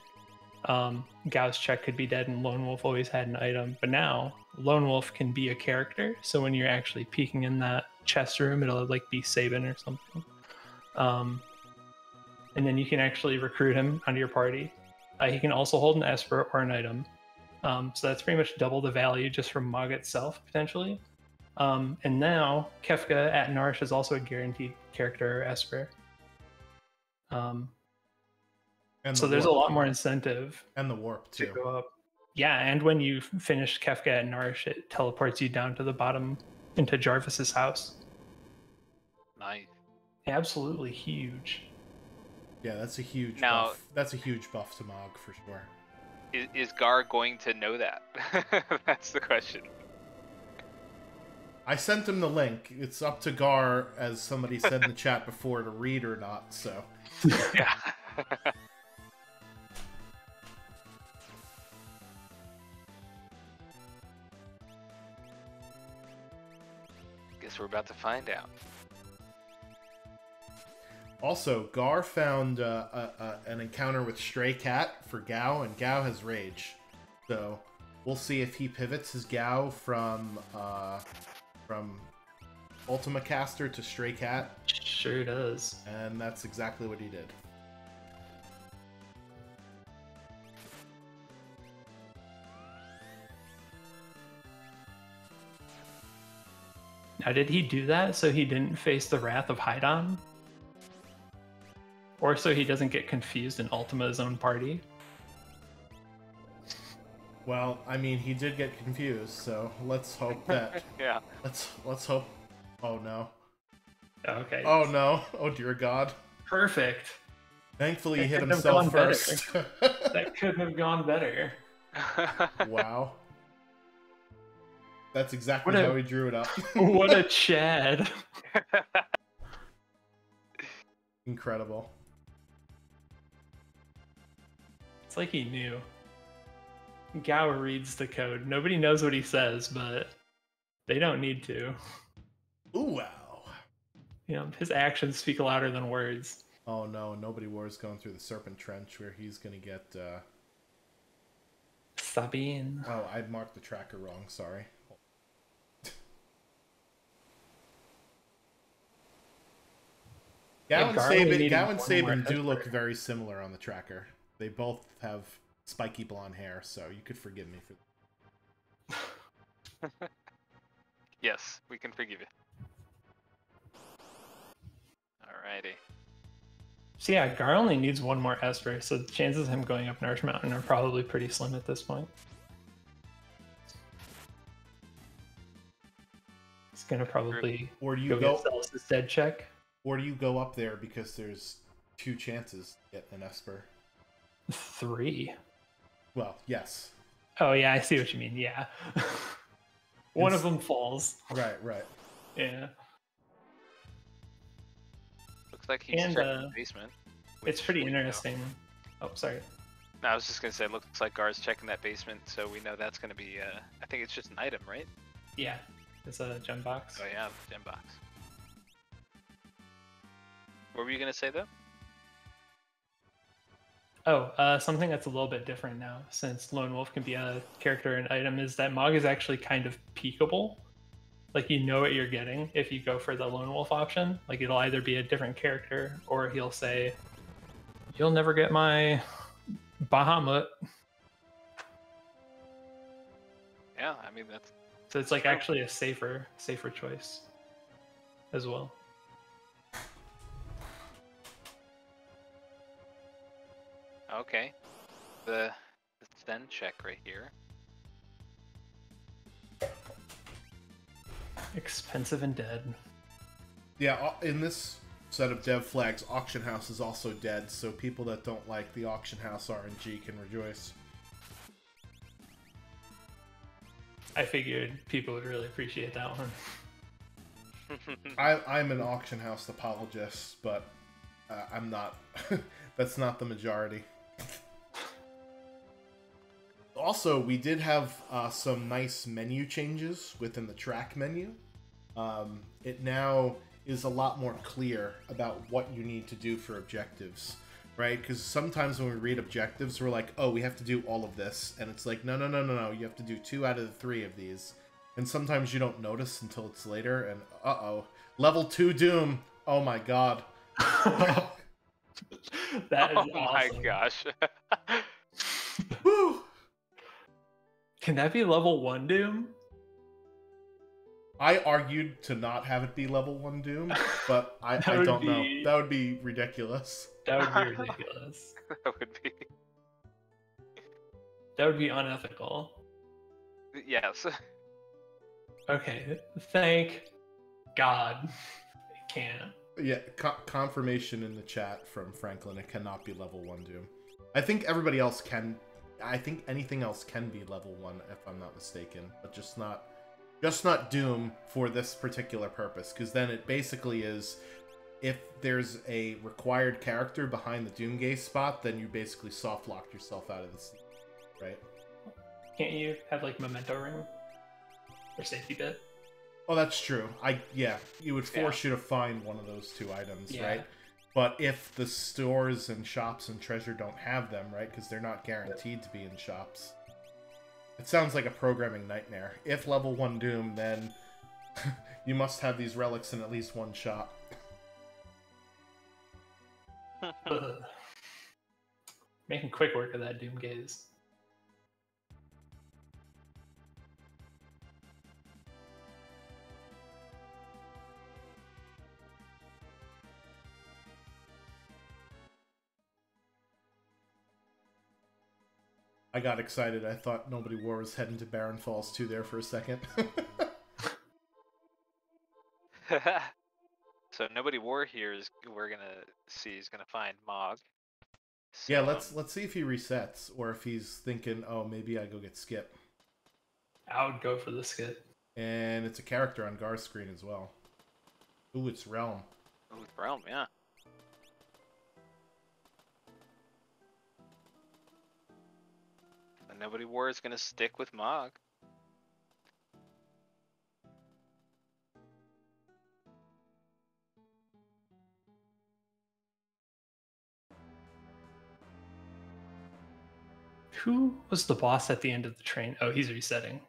Gao's Check could be dead, and Lone Wolf always had an item. But now, Lone Wolf can be a character, so when you're actually peeking in that chest room, it'll like be Sabin or something. And then you can actually recruit him onto your party. He can also hold an Esper or an item. So that's pretty much double the value just from Mog itself, potentially. And now, Kefka at Narsh is also a guaranteed character or Esper. So there's a lot more incentive. And the warp, too. To go up. Yeah, and when you finish Kefka at Narsh, it teleports you down to the bottom into Jarvis's house. Nice. Absolutely huge. Yeah, that's a huge buff. That's a huge buff to Mog for sure. Is Gaahr going to know that? That's the question. I sent him the link. It's up to Gaahr, as somebody said in the chat before, to read or not, so. Yeah. Guess we're about to find out. Also, Gaahr found an encounter with Stray Cat for Gao, and Gao has Rage. So we'll see if he pivots his Gao from Ultima Caster to Stray Cat. Sure does. And that's exactly what he did. Now, did he do that so he didn't face the wrath of Haidon? Or so he doesn't get confused and Ultima's own party? Well, I mean, he did get confused, so let's hope that... Yeah. Let's hope... Oh, no. Okay. Oh, no. Oh, dear God. Perfect. Thankfully, he hit himself first. That could have gone better. Wow. That's exactly how he drew it up. What a Chad. Incredible. It's like he knew. Gao reads the code. Nobody knows what he says, but they don't need to. Ooh, wow. You know, his actions speak louder than words. Oh no, Nobodywar is going through the Serpent Trench where he's going to get... Sabine. Oh, I marked the tracker wrong, sorry. Gao and Sabin do look very similar on the tracker. They both have spiky blonde hair, so you could forgive me for that. Yes, we can forgive you. Alrighty. So yeah, Gaahr only needs one more Esper, so the chances of him going up Narsh Mountain are probably pretty slim at this point. He's gonna probably or do you go get Zealous' dead check. Or do you go up there because there's 2 chances to get an Esper? 3. Well, yes. Oh yeah, I see what you mean. Yeah. One of them falls. Right. Yeah. Looks like he's checking the basement. It's pretty interesting. Oh, sorry. No, I was just gonna say, it looks like Gaar's checking that basement, so we know that's gonna be. I think it's just an item, right? Yeah, it's a gem box. Oh yeah, gem box. What were you gonna say though? Oh, something that's a little bit different now, since Lone Wolf can be a character and item, is that Mog is actually kind of peekable. Like, you know what you're getting if you go for the Lone Wolf option. Like, it'll either be a different character, or he'll say, "You'll never get my Bahamut." Yeah, I mean So it's like actually a safer choice as well. Okay. The send check right here. Expensive and dead. Yeah, in this set of dev flags, Auction House is also dead, so people that don't like the Auction House RNG can rejoice. I figured people would really appreciate that one. I'm an Auction House apologist, but I'm not. That's not the majority. Also, we did have some nice menu changes within the track menu. It now is a lot more clear about what you need to do for objectives, right? Because sometimes when we read objectives, we're like, oh, we have to do all of this. And it's like, no, you have to do 2 out of the 3 of these. And sometimes you don't notice until it's later, and uh-oh. Level 2 Doom! Oh my god. That is Oh awesome. my gosh. Woo! Can that be level 1 Doom? I argued to not have it be level 1 Doom, but I don't know. That would be ridiculous. That would be ridiculous. That would be. That would be unethical. Yes. Okay, thank God it can't. Yeah, confirmation in the chat from Franklin, it cannot be level 1 Doom. I think everybody else can. I think anything else can be level 1, if I'm not mistaken, but just not Doom for this particular purpose, because then it basically is, if there's a required character behind the Doomgaze spot, then you basically soft locked yourself out of the scene, right? Can't you have like memento ring or safety bit? Oh, that's true. Yeah, you would force you to find one of those 2 items, right? But if the stores and shops and treasure don't have them, right, because they're not guaranteed to be in shops. It sounds like a programming nightmare. If level 1 Doom, then you must have these relics in at least 1 shop. Making quick work of that Doomgaze. I got excited. I thought Nobodywar was heading to Barren Falls 2 there for a second. So Nobodywar here is we're gonna see is gonna find Mog. So, yeah, let's see if he resets, or if he's thinking, oh, maybe I go get Skip. I would go for the Skip. And it's a character on Gaahr's screen as well. Ooh, it's Realm. Ooh, Realm, yeah. And Nobodywar is gonna stick with Mog. Who was the boss at the end of the train? Oh, he's resetting.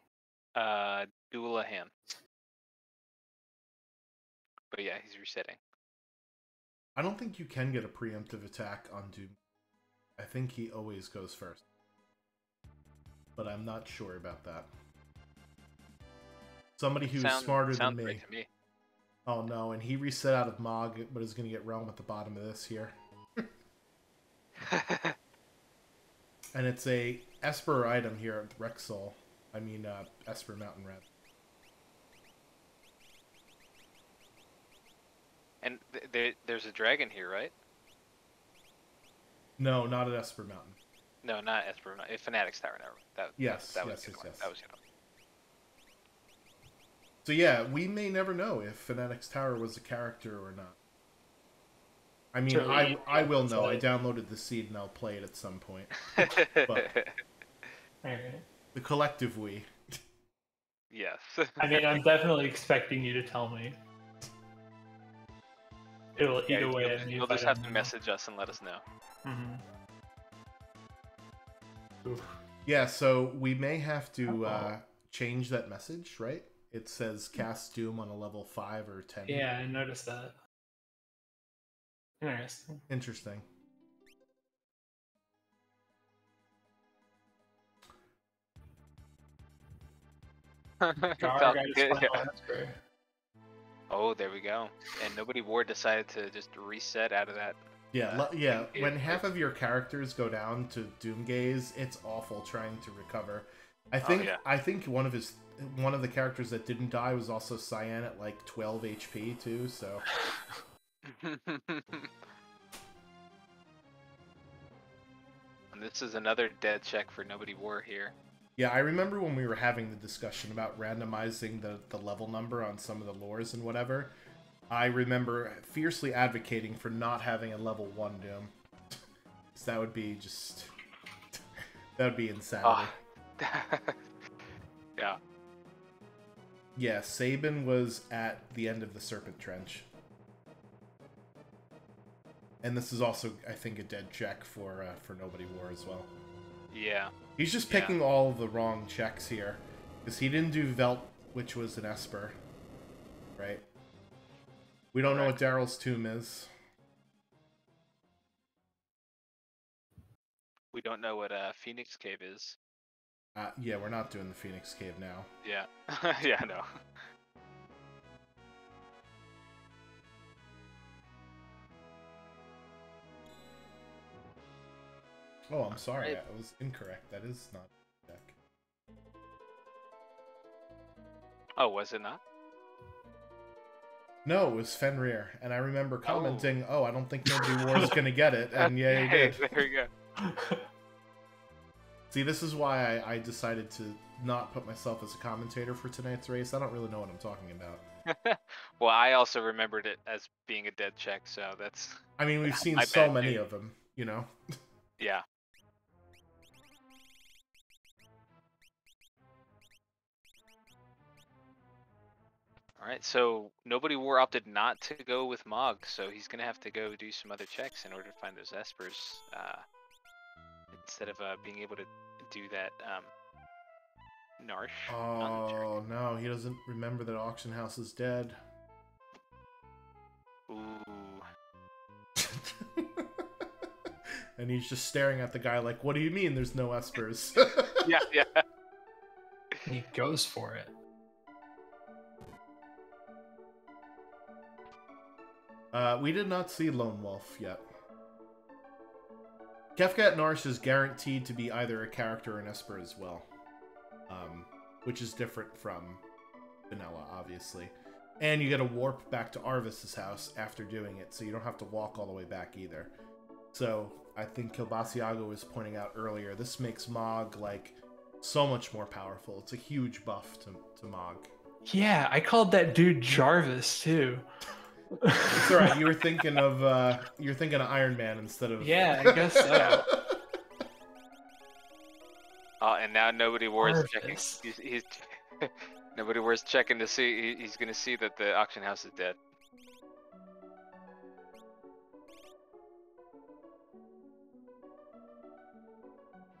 Doulahan. But yeah, he's resetting. I don't think you can get a preemptive attack on Doom. I think he always goes first. But I'm not sure about that. Somebody who's smarter than me. Right to me. Oh no, and he reset out of Mog, but is going to get Realm at the bottom of this here. And it's a Esper item here at Rexall. I mean, Esper Mountain Red. And there's a dragon here, right? No, not at Esper Mountain. No, not Esper. Fanatic's Tower. Never mind. Yes. That was good. So yeah, we may never know if Fanatic's Tower was a character or not. I mean, I will know. I downloaded the seed and I'll play it at some point. But the collective we. Yes. I mean, I'm definitely expecting you to tell me. It'll eat away at me. You'll just have to message us and let us know. Mm-hmm. Yeah, so we may have to change that message, right? It says cast Doom on a level 5 or 10. Yeah, I noticed that. Interesting. Interesting. Gaahr Felt got his good, final yeah. Esper. Oh, there we go. And Nobodywar decided to just reset out of that. Yeah, yeah. Doomgaze, When right? half of your characters go down to Doomgaze, it's awful trying to recover. I yeah. think one of the characters that didn't die was also Cyan at like 12 HP too. So And this is another dead check for Nobodywar here. yeah, I remember when we were having the discussion about randomizing the level number on some of the lores and whatever. I remember fiercely advocating for not having a level 1 Doom. 'Cause that would be just... that would be insanity. Yeah. Yeah, Sabin was at the end of the Serpent Trench. And this is also, I think, a dead check for Nobodywar as well. Yeah. He's just picking all the wrong checks here. Because he didn't do Velt, which was an Esper. Right? We don't know what Daryl's tomb is. We don't know what Phoenix Cave is. Yeah, we're not doing the Phoenix Cave now. Yeah. Yeah, no. Oh, I'm sorry. Right. I was incorrect. That is not a deck. Oh, was it not? No, it was Fenrir. And I remember commenting, oh, I don't think Nobodywar is going to get it. And yeah, he did. There you go. See, this is why I decided to not put myself as a commentator for tonight's race. I don't really know what I'm talking about. Well, I also remembered it as being a dead check, so that's... I mean, we've seen my so bad, many dude. of them, you know? Yeah. Alright, so Nobodywar opted not to go with Mog, so he's gonna have to go do some other checks in order to find those Espers, instead of being able to do that Narsh. Oh, no, he doesn't remember that Auction House is dead. Ooh. And he's just staring at the guy like, what do you mean there's no Espers? Yeah, yeah. He goes for it. We did not see Lone Wolf yet. Kefkat Narsh is guaranteed to be either a character or an Esper as well. Which is different from Vanilla, obviously. And you get a warp back to Arvis's house after doing it, so you don't have to walk all the way back either. So, I think Kilbasiago was pointing out earlier, this makes Mog, like, so much more powerful. It's a huge buff to Mog. Yeah, I called that dude Jarvis, too. It's alright, you were thinking of Iron Man instead of... Yeah, I guess so. Oh, and now Nobodywar is checking. Arvis. He's Nobodywar checking to see. He's gonna see that the auction house is dead.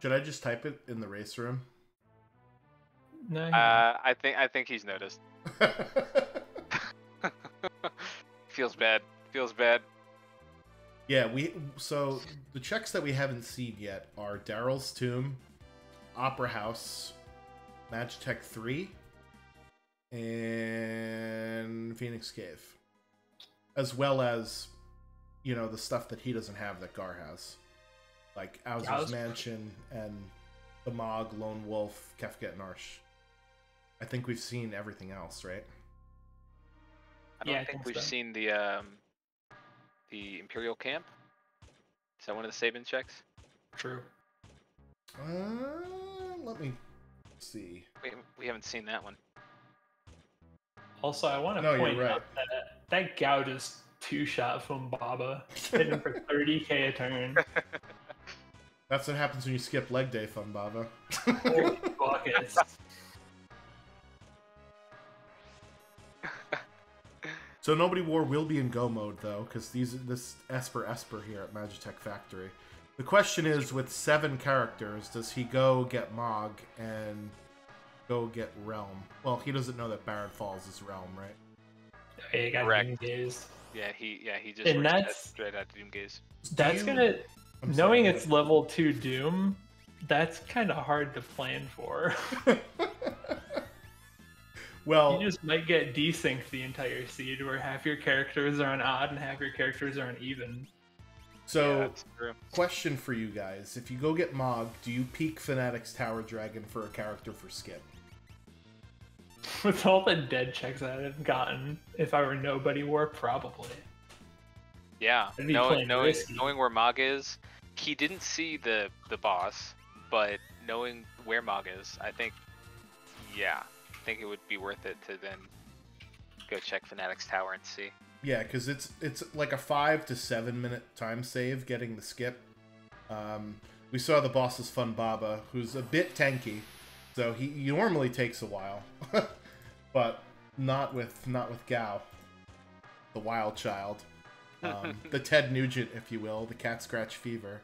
Should I just type it in the race room? No, I think he's noticed. Feels bad. Feels bad. Yeah, so the checks that we haven't seen yet are Daryl's Tomb, Opera House, Magitech 3, and Phoenix Cave. As well as, you know, the stuff that he doesn't have that Gaahr has. Like Owzer's Mansion and the Mog, Lone Wolf, Kefkat Narsh. I think we've seen everything else, right? I don't think we've seen the Imperial Camp. Is that one of the Sabin checks? True. Let me see. We haven't seen that one. Also, I want to No, point you're right. out that Gao just two-shot from Baba, hitting for 30k a turn. That's what happens when you skip leg day, Fun Baba. Holy buckets. So Nobodywar will be in go mode though, because this Esper here at Magitech Factory. The question is, with 7 characters, does he go get Mog and go get Realm? Well, he doesn't know that Baron Falls is Realm, right? Yeah, he got Correct. Doomgaze. Yeah, he just And works that's- straight out Doomgaze. That's gonna, knowing it's level 2 Doom, that's kind of hard to plan for. Well, You just might get desynced the entire seed, where half your characters are on odd and half your characters are on even. so Yeah, that's true. question for you guys: if you go get Mog, do you peak Fnatic's Tower Dragon for a character for skip? With all the dead checks that I've gotten, if I were Nobodywar, probably. Yeah, I'd be playing risky. knowing where Mog is, he didn't see the boss, but knowing where Mog is, I think it would be worth it to then go check Fnatic's tower and see. Yeah, because it's like a 5 to 7 minute time save getting the skip. We saw the boss's Fun Baba, who's a bit tanky, so he normally takes a while, but not with Gaahr, the wild child, the Ted Nugent, if you will, the cat scratch fever.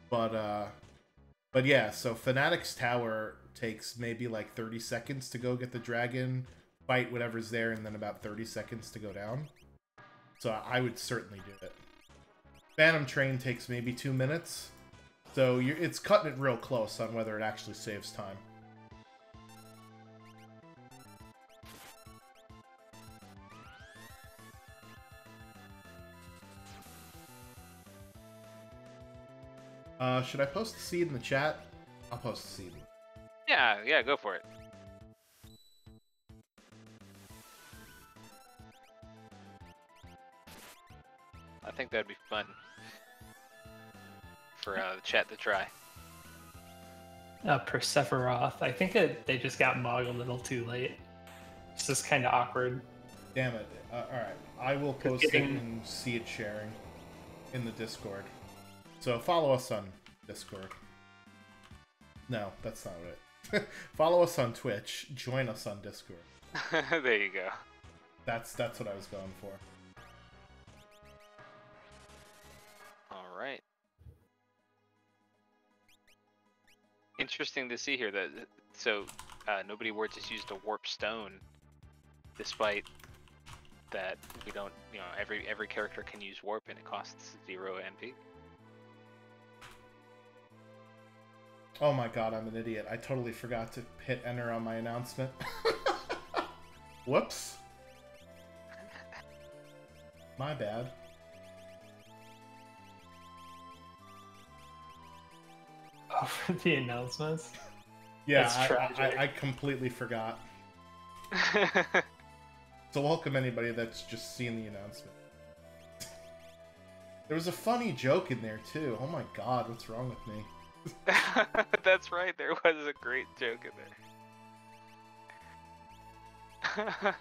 But yeah, so Fnatic's tower takes maybe like 30 seconds to go get the dragon, fight whatever's there, and then about 30 seconds to go down. So I would certainly do it. Phantom Train takes maybe 2 minutes, so it's cutting it real close on whether it actually saves time. Should I post the seed in the chat? I'll post the seed. Yeah, go for it. I think that'd be fun for the chat to try. Persephoroth. I think that they just got Mog a little too late. It's just kind of awkward. Damn it. Alright, I will post it in seed sharing in the Discord. So follow us on Discord. No, that's not it. Follow us on Twitch. Join us on Discord. There you go. That's what I was going for. All right. Interesting to see here that Nobodywar just used a warp stone, despite that we don't. Every character can use warp and it costs 0 MP. Oh my god, I'm an idiot. I totally forgot to hit enter on my announcement. Whoops. My bad. Oh, for the announcements? Yeah, That's tragic. I completely forgot. So welcome anybody that's just seen the announcement. There was a funny joke in there too. Oh my god, what's wrong with me? That's right, there was a great joke in there.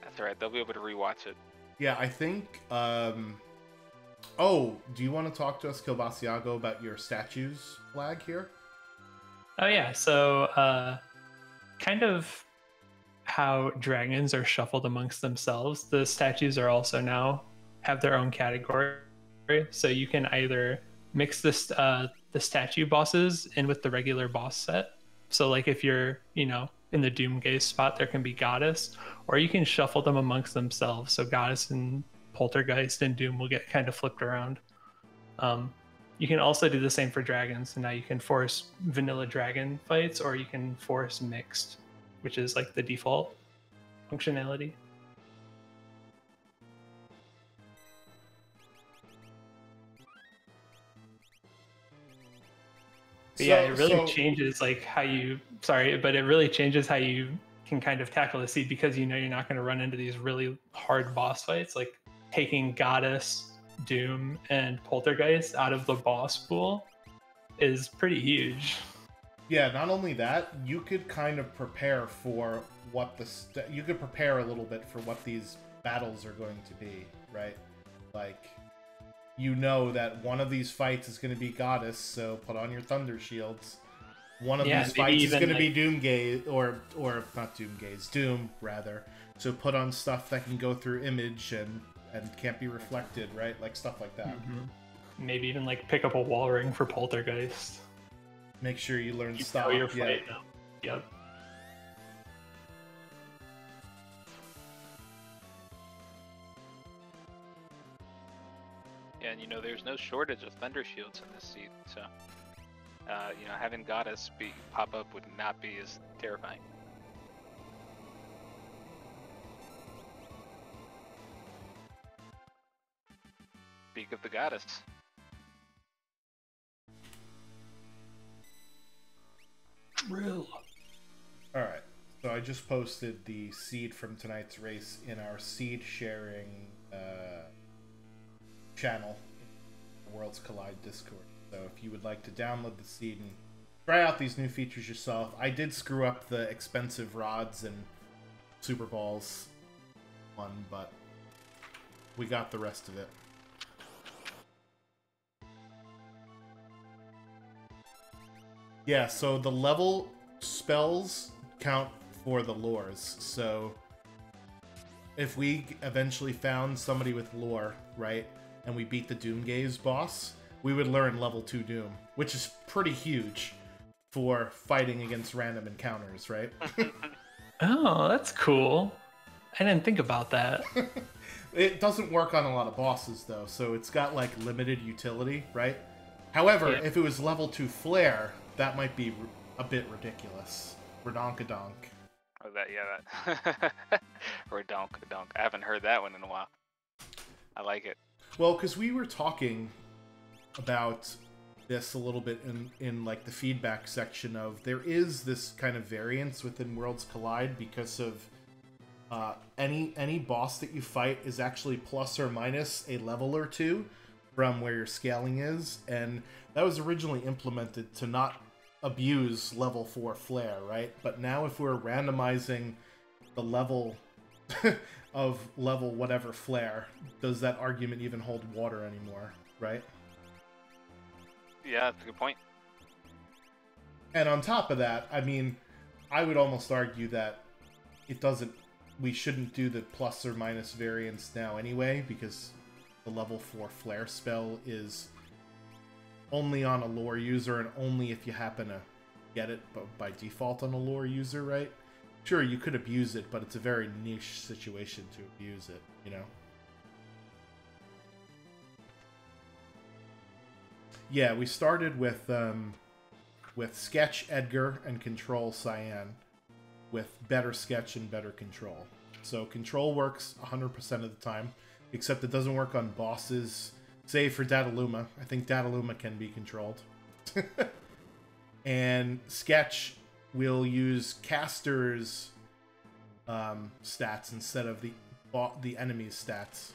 That's alright, they'll be able to rewatch it. Yeah, I think, oh, do you want to talk to us, Kilbasiago, about your statues flag here? Oh yeah, so kind of how dragons are shuffled amongst themselves, the statues are also now have their own category. So you can either mix this the statue bosses in with the regular boss set. So like if you're, in the Doomgaze spot, there can be Goddess, or you can shuffle them amongst themselves. So Goddess and Poltergeist and Doom will get kind of flipped around. You can also do the same for dragons. So now you can force vanilla dragon fights, or you can force mixed, which is like the default functionality. But yeah, it really changes like how you. Sorry, but it really changes how you can kind of tackle the seed, because you're not going to run into these really hard boss fights. Like taking Goddess, Doom, and Poltergeist out of the boss pool is pretty huge. Yeah, not only that, you could kind of prepare for what you could prepare a little bit for what these battles are going to be, right? Like, you know that one of these fights is going to be Goddess, so put on your Thunder Shields. One of these fights is going to be Doomgaze, or not Doomgaze, Doom, rather. So put on stuff that can go through image and can't be reflected, right? Like stuff like that. Mm-hmm. Maybe even like pick up a wall ring for Poltergeist. Make sure you learn You stuff. know your fight now. Yep. Yeah, and there's no shortage of Thunder Shields in this seed, so having Goddess pop up would not be as terrifying. Speak of the goddess. Real. All right. So I just posted the seed from tonight's race in our seed sharing channel in the Worlds Collide Discord. So if you would like to download the seed and try out these new features yourself, I did screw up the expensive rods and super balls one, but we got the rest of it. Yeah, so the level spells count for the lores. So if we eventually found somebody with lore, right, and we beat the Doomgaze boss, we would learn level 2 Doom, which is pretty huge for fighting against random encounters, right? Oh, that's cool. I didn't think about that. It doesn't work on a lot of bosses, though, so it's got, like, limited utility, right? However, Yeah. if it was level 2 Flare, that might be a bit ridiculous. Redonkadonk. Oh, that. Redonk. I haven't heard that one in a while. I like it. Well, because we were talking about this a little bit in like the feedback section of there is this kind of variance within Worlds Collide because of any boss that you fight is actually plus or minus a level or two from where your scaling is, and that was originally implemented to not abuse level 4 Flare, right? But now if we're randomizing the level of level whatever Flare, does that argument even hold water anymore, right? Yeah, that's a good point. And on top of that, I mean, I would almost argue that it doesn't, we shouldn't do the plus or minus variance now anyway, because the level 4 Flare spell is only on a lore user and only if you happen to get it by default on a lore user, right? Sure, you could abuse it, but it's a very niche situation to abuse it, you know? Yeah, we started with Sketch, Edgar, and Control, Cyan, with better Sketch and better Control. So Control works 100% of the time, except it doesn't work on bosses, save for Dataluma. I think Dataluma can be controlled. And Sketch will use Caster's stats instead of the enemy's stats.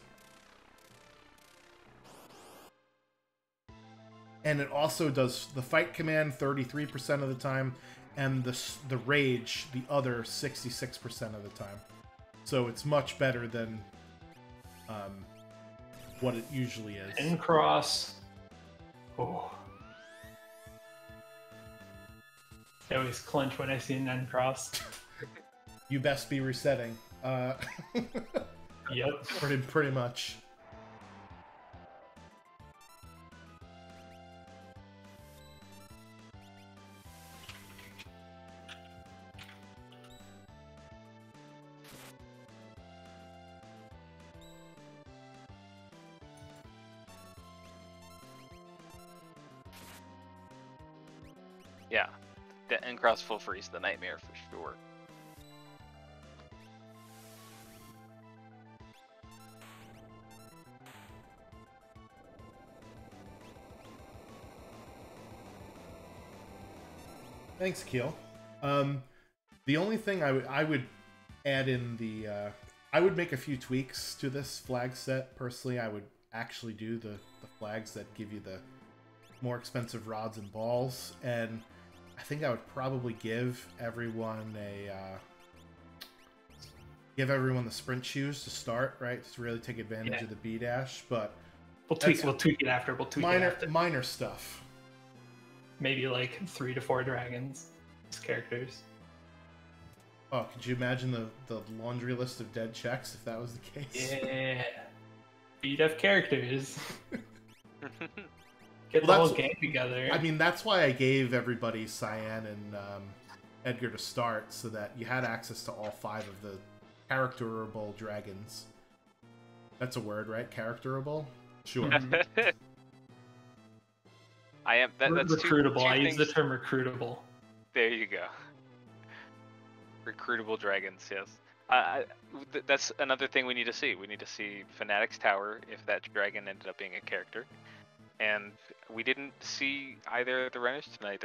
And it also does the fight command 33% of the time, and the rage the other 66% of the time. So it's much better than what it usually is. And cross. Oh. I always clench when I see an N cross. You best be resetting. Yep. Pretty much. Yeah, the N-Cross full freeze, the nightmare for sure. Thanks, Keel. The only thing I would add in the I would make a few tweaks to this flag set. Personally, I would actually do the flags that give you the more expensive rods and balls, and I think I would probably give everyone the sprint shoes to start, right? To really take advantage of the B dash, but We'll tweak it after. minor stuff. Maybe like 3 to 4 dragons as characters. Oh, could you imagine the laundry list of dead checks if that was the case? Yeah. BDF characters. Get Well, the whole gang together. I mean, that's why I gave everybody Cyan and Edgar to start, so that you had access to all 5 of the characterable dragons. That's a word, right? Characterable? Sure. I am. That's recruitable. I use the things. term recruitable. There you go. Recruitable dragons, yes. That's another thing we need to see. We need to see Fanatic's Tower if that dragon ended up being a character, and we didn't see either of the runners tonight.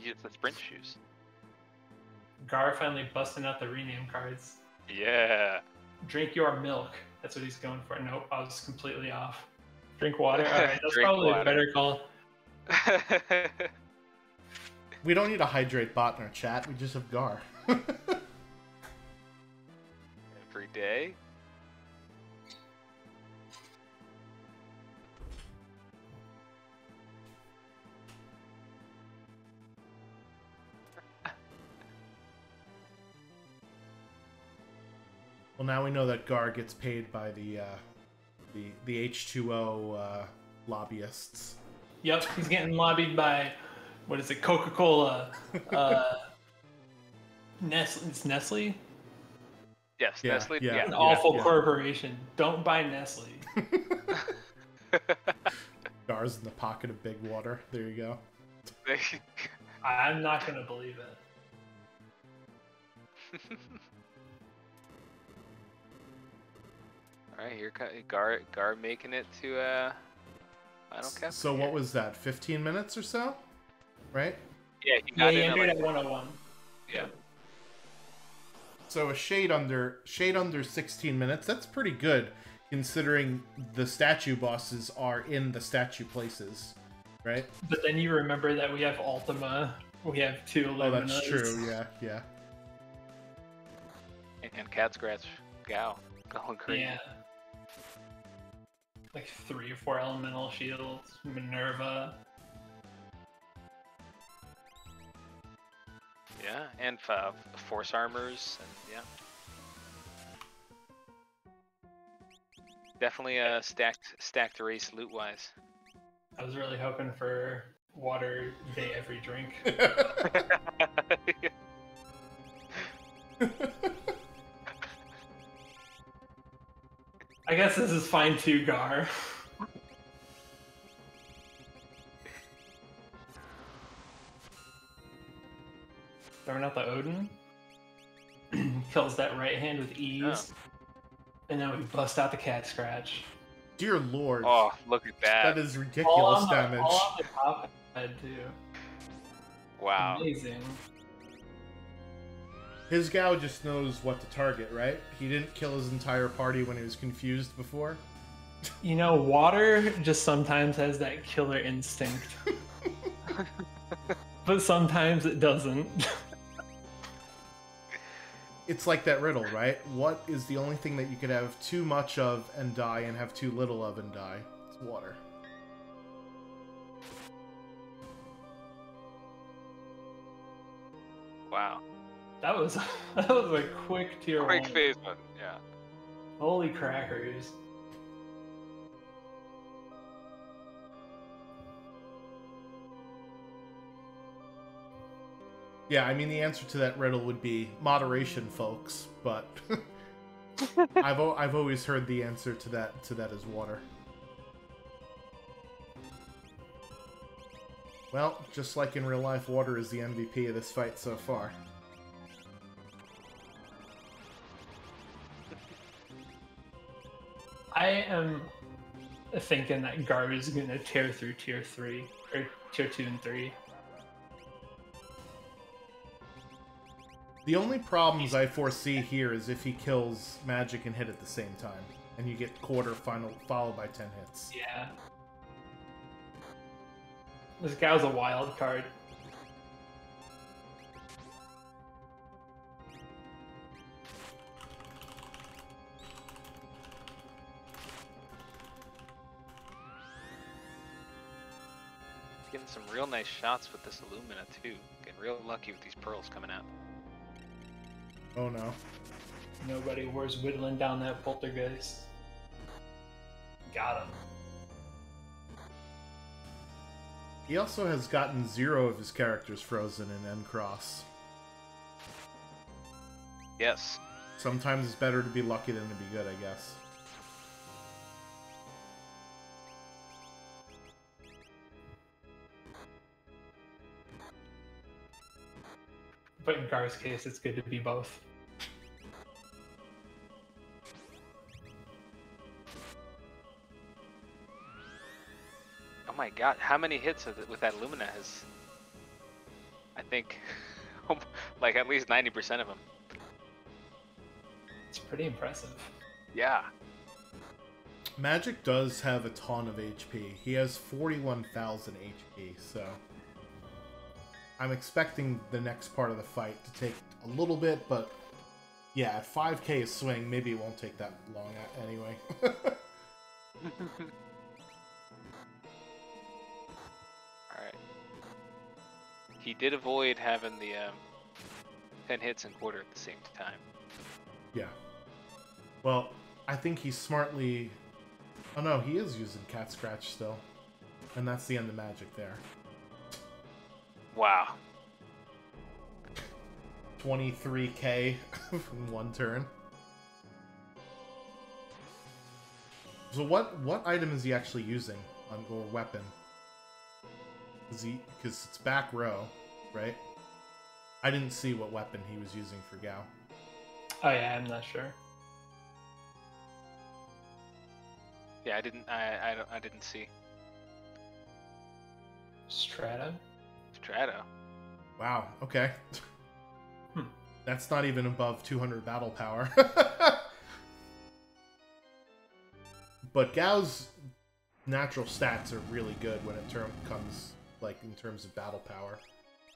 Use the sprint shoes. Gaahr finally busting out the rename cards. Yeah. Drink your milk. That's what he's going for. Nope, I was completely off. Drink water. All right, that's Drink probably water. a better call. We don't need a hydrate bot in our chat. We just have Gaahr. Every day. Well, now we know that Gaahr gets paid by the H2O lobbyists. Yep, he's getting lobbied by, what is it, Coca-Cola, Nestle. It's Nestle? Yes, Yeah, Nestle. yeah. Yeah. An awful yeah. corporation. Don't buy Nestle. Gaar's in the pocket of Big Water. There you go. I'm not gonna believe it. All right, here Gaahr making it to final cap. So what was that? 15 minutes or so, right? Yeah, he Yeah, got he in entered at at 101. yeah. So a shade under 16 minutes. That's pretty good, considering the statue bosses are in the statue places, right? But then you remember that we have Ultima. We have two Oh, Luminas. that's true. Yeah, yeah. And Cat Scratch Gao going crazy. Yeah. Like 3 or 4 elemental shields. Minerva. Yeah, and force armors, and yeah. Definitely a stacked race loot wise. I was really hoping for water day every drink. I guess this is fine too, Gaahr. Throwing out the Odin. Kills that right hand with ease. Oh. And then we bust out the Cat Scratch. Dear Lord. Oh, look at that! That is ridiculous damage. All on the top head too. Wow. Amazing. His Gao just knows what to target, right? He didn't kill his entire party when he was confused before. You know, water just sometimes has that killer instinct. But sometimes it doesn't. It's like that riddle, right? What is the only thing that you could have too much of and die and have too little of and die? It's water. Wow. That was a quick tier Quick 1. phase one. Yeah. Holy crackers. Yeah, I mean the answer to that riddle would be moderation, folks. But I've always heard the answer to that is water. Well, just like in real life, water is the MVP of this fight so far. I am thinking that Gaahr is going to tear through tier 3, or tier 2 and 3. The only problems I foresee here is if he kills Magic and hit at the same time, and you get quarter final followed by 10 hits. Yeah. This guy's a wild card. Getting some real nice shots with this Illumina too. Getting real lucky with these pearls coming out. Oh no. Nobody was whittling down that poltergeist. Got him. He also has gotten 0 of his characters frozen in N-Cross. Yes. Sometimes it's better to be lucky than to be good, I guess. But in Gaar's case, it's good to be both. my god, how many hits with that Lumina has... I think, like at least 90% of them. It's pretty impressive. Yeah. Magic does have a ton of HP. He has 41,000 HP, so... I'm expecting the next part of the fight to take a little bit, but... Yeah, at 5k a swing, maybe it won't take that long anyway. Alright. He did avoid having the 10 hits and quarter at the same time. Yeah. Well, I think he's smartly... Oh no, he is using Cat Scratch still. And that's the end of magic there. Wow. 23k in one turn. So what item is he actually using on or weapon? Because it's back row, right? I didn't see what weapon he was using for Gaahr. Oh yeah, I'm not sure. Yeah, I didn't see. Strato? Strato. Wow, okay. That's not even above 200 battle power. But Gao's natural stats are really good when it comes like in terms of battle power.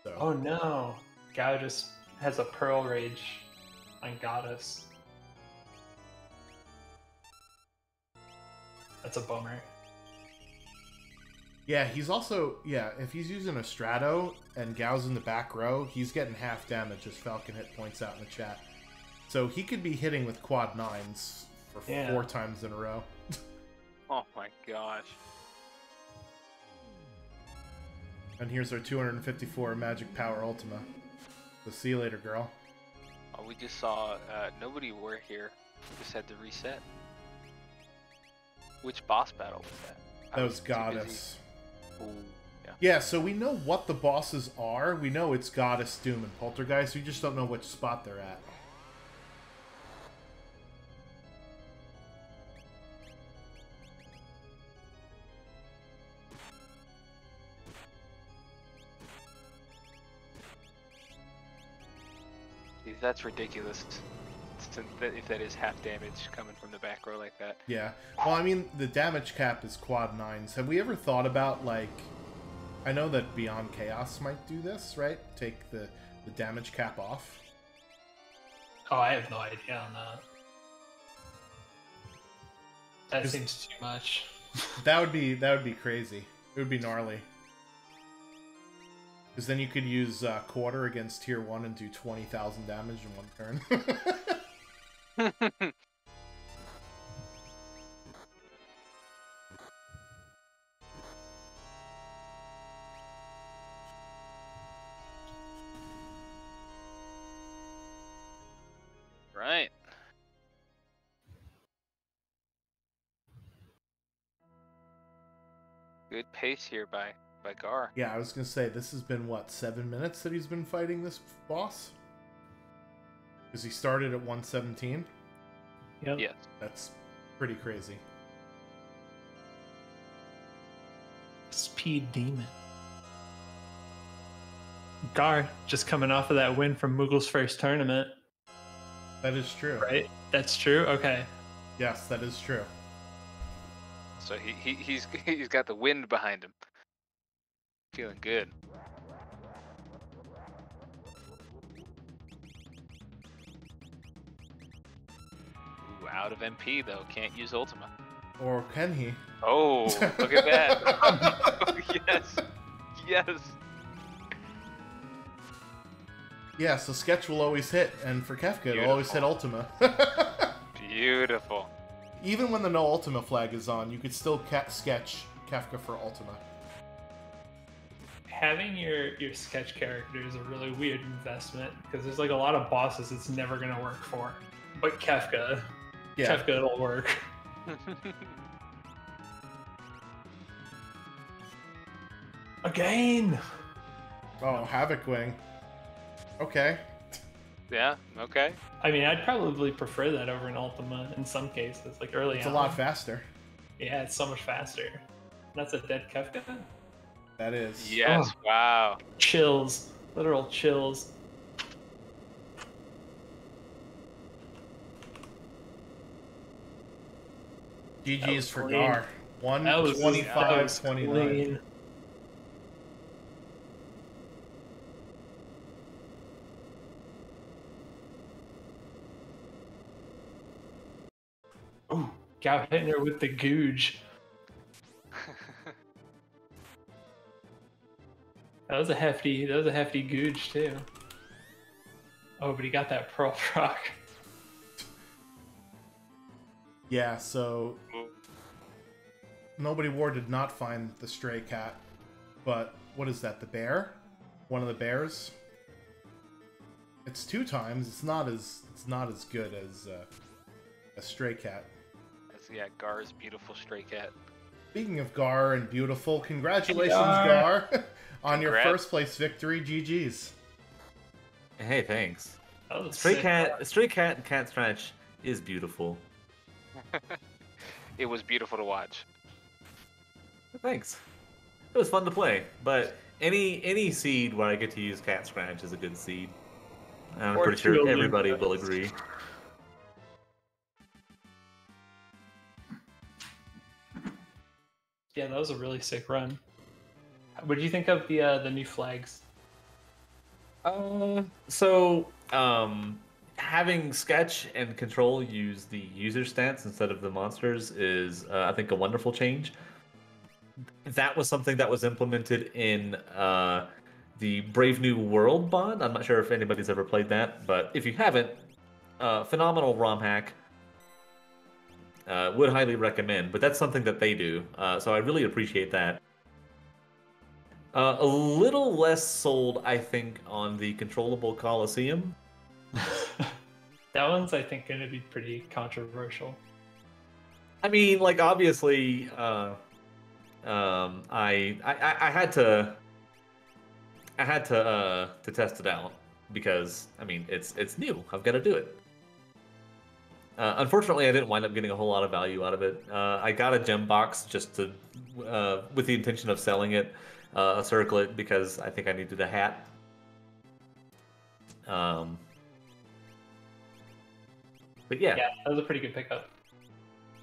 So. Oh no! Gaahr just has a Pearl Rage on Goddess. That's a bummer. Yeah, he's also... Yeah, if he's using a Strato and Gao's in the back row, he's getting half damage, as Falcon Hit points out in the chat. So he could be hitting with quad 9s for 4 times in a row. Oh my gosh. And here's our 254 Magic Power Ultima. So see you later, girl. Oh, we just saw Nobodywar here. Just had to reset. Which boss battle was that? That was Goddess. Ooh, yeah. Yeah, so we know what the bosses are. We know it's Goddess, Doom, and Poltergeist. We just don't know which spot they're at. That's ridiculous. If that is half damage coming from the back row like that. Yeah. Well, I mean, the damage cap is quad 9s. Have we ever thought about, like... I know that Beyond Chaos might do this, right? Take the damage cap off. Oh, I have no idea on that. That seems too much. That would be crazy. It would be gnarly. Because then you could use Quarter against Tier 1 and do 20,000 damage in one turn. Right. Good pace here by Gaahr. Yeah, I was going to say, this has been, what, 7 minutes that he's been fighting this boss? Because he started at 117? Yep. Yes. That's pretty crazy. Speed Demon. Gaahr just coming off of that win from Moogles' first tournament. That is true. Right? That's true? Okay. Yes, that is true. So he's got the wind behind him. Feeling good. Ooh, out of MP though. Can't use Ultima. Or can he? Oh, look at that. Yes. Yes. Yeah, so Sketch will always hit, and for Kefka, it'll always hit Ultima. Beautiful. Even when the no Ultima flag is on, you could still sketch Kefka for Ultima. Having your sketch character is a really weird investment, because there's like a lot of bosses it's never going to work for. But Kefka, Yeah. Kefka it'll work. Again! Oh, Havoc Wing. Okay. Yeah, okay. I mean, I'd probably prefer that over an Ultima in some cases, like early It's on. a lot faster. Yeah, it's so much faster. That's a dead Kefka? That is. Yes, wow. Chills. Literal chills. GG's for clean. Gaahr. That was 125-29. clean. Ooh, Gaahr hitting her with the googe. That was a hefty googe too. Oh, but he got that pearl proc. Yeah, so Nobodywar did not find the stray cat, but what is that? The bear? One of the bears? It's 2 times. It's not as good as a stray cat. Yeah, Gaar's beautiful stray cat. Speaking of Gaahr and beautiful, congratulations, Gaahr, on your first place victory. GG's. Hey, thanks. Stray cat and cat scratch is beautiful. It was beautiful to watch. Thanks. It was fun to play, but any seed where I get to use cat scratch is a good seed. I'm pretty sure everybody will agree. Yeah, that was a really sick run. What do you think of the new flags? Having Sketch and Control use the user stats instead of the monsters is, I think, a wonderful change. That was something that was implemented in the Brave New World mod. I'm not sure if anybody's ever played that, but if you haven't, phenomenal ROM hack. Would highly recommend, but that's something that they do, so I really appreciate that. A little less sold, I think, on the controllable Coliseum. That one's, I think, going to be pretty controversial. I mean, like, obviously, I had to test it out because, I mean, it's new. I've got to do it. Unfortunately, I didn't wind up getting a whole lot of value out of it. I got a gem box just to, with the intention of selling it, a circlet, because I think I needed a hat. But yeah. Yeah, that was a pretty good pickup.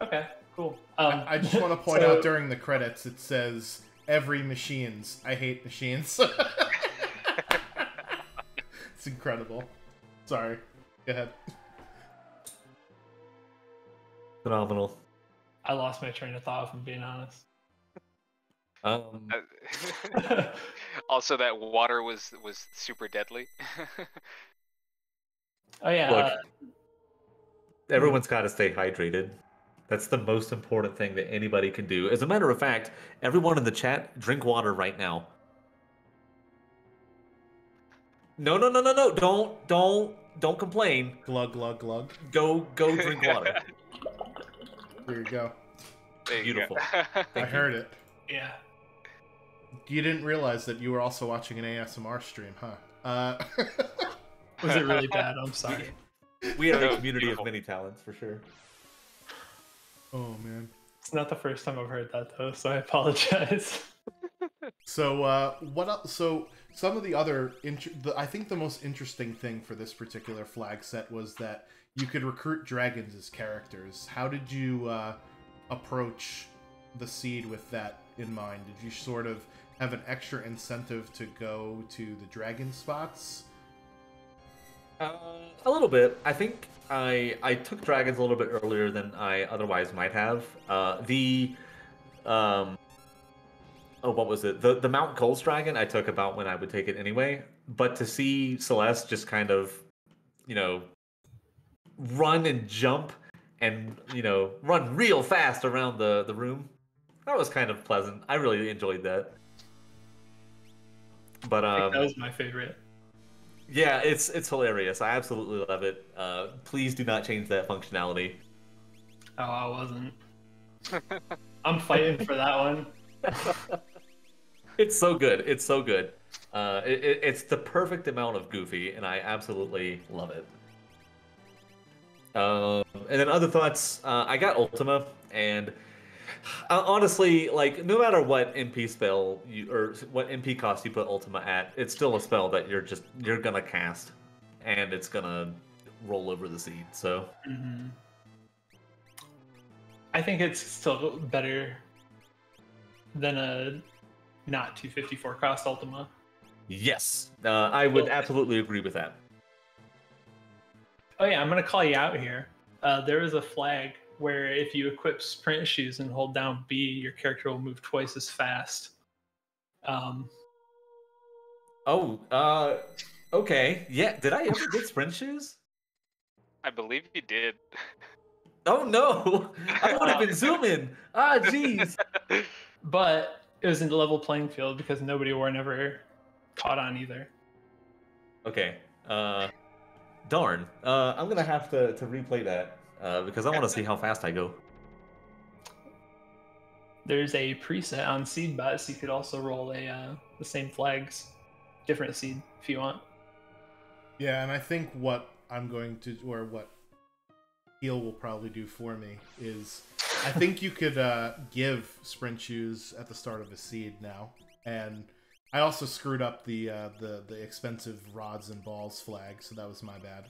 Okay, cool. I just want to point out during the credits, it says, every machines. I hate machines. It's incredible. Sorry. Go ahead. Phenomenal. I lost my train of thought, if I'm being honest. Also, that water was super deadly. Oh yeah. Look, everyone's got to stay hydrated. That's the most important thing that anybody can do. As a matter of fact, everyone in the chat, drink water right now. No. Don't complain. Glug, glug, glug. Go drink water. There you go. Beautiful. I heard it. Yeah. You didn't realize that you were also watching an ASMR stream, huh? Was it really bad? I'm sorry. We are a community of many talents, for sure. Oh, man. It's not the first time I've heard that, though, so I apologize. So, what else? So, some of the other... I think the most interesting thing for this particular flag set was that you could recruit dragons as characters. How did you approach the seed with that in mind? Did you sort of have an extra incentive to go to the dragon spots? A little bit. I think I took dragons a little bit earlier than I otherwise might have. What was it? The Mount Coles dragon I took about when I would take it anyway. But to see Celeste just kind of, run and jump and, run real fast around the room, that was kind of pleasant. I really enjoyed that. But I think that was my favorite. Yeah, it's hilarious. I absolutely love it. Please do not change that functionality. Oh, I wasn't. I'm fighting for that one. It's so good. It's so good. It's the perfect amount of goofy, and I absolutely love it. And then other thoughts. I got Ultima, and Honestly, like no matter what MP spell you or what MP cost you put Ultima at, it's still a spell that you're gonna cast, and it's gonna roll over the seed. So Mm-hmm. I think it's still better than a not 254 cost Ultima. yes, I would absolutely agree with that. Oh yeah, I'm gonna call you out here. There is a flag where if you equip sprint shoes and hold down B, your character will move twice as fast. Okay, yeah. Did I ever get sprint shoes? I believe you did. Oh no! I would have been zooming. Ah, jeez. But it was in the level playing field because Nobodywar never caught on either. Okay. Darn. I'm gonna have to replay that because I want to see how fast I go. There's a preset on Seedbot, so you could also roll the same flags, different seed if you want. Yeah, and I think what I'm going to, or what Heal will probably do for me is, I think you could give sprint shoes at the start of a seed now, and I also screwed up the expensive rods and balls flag, so that was my bad.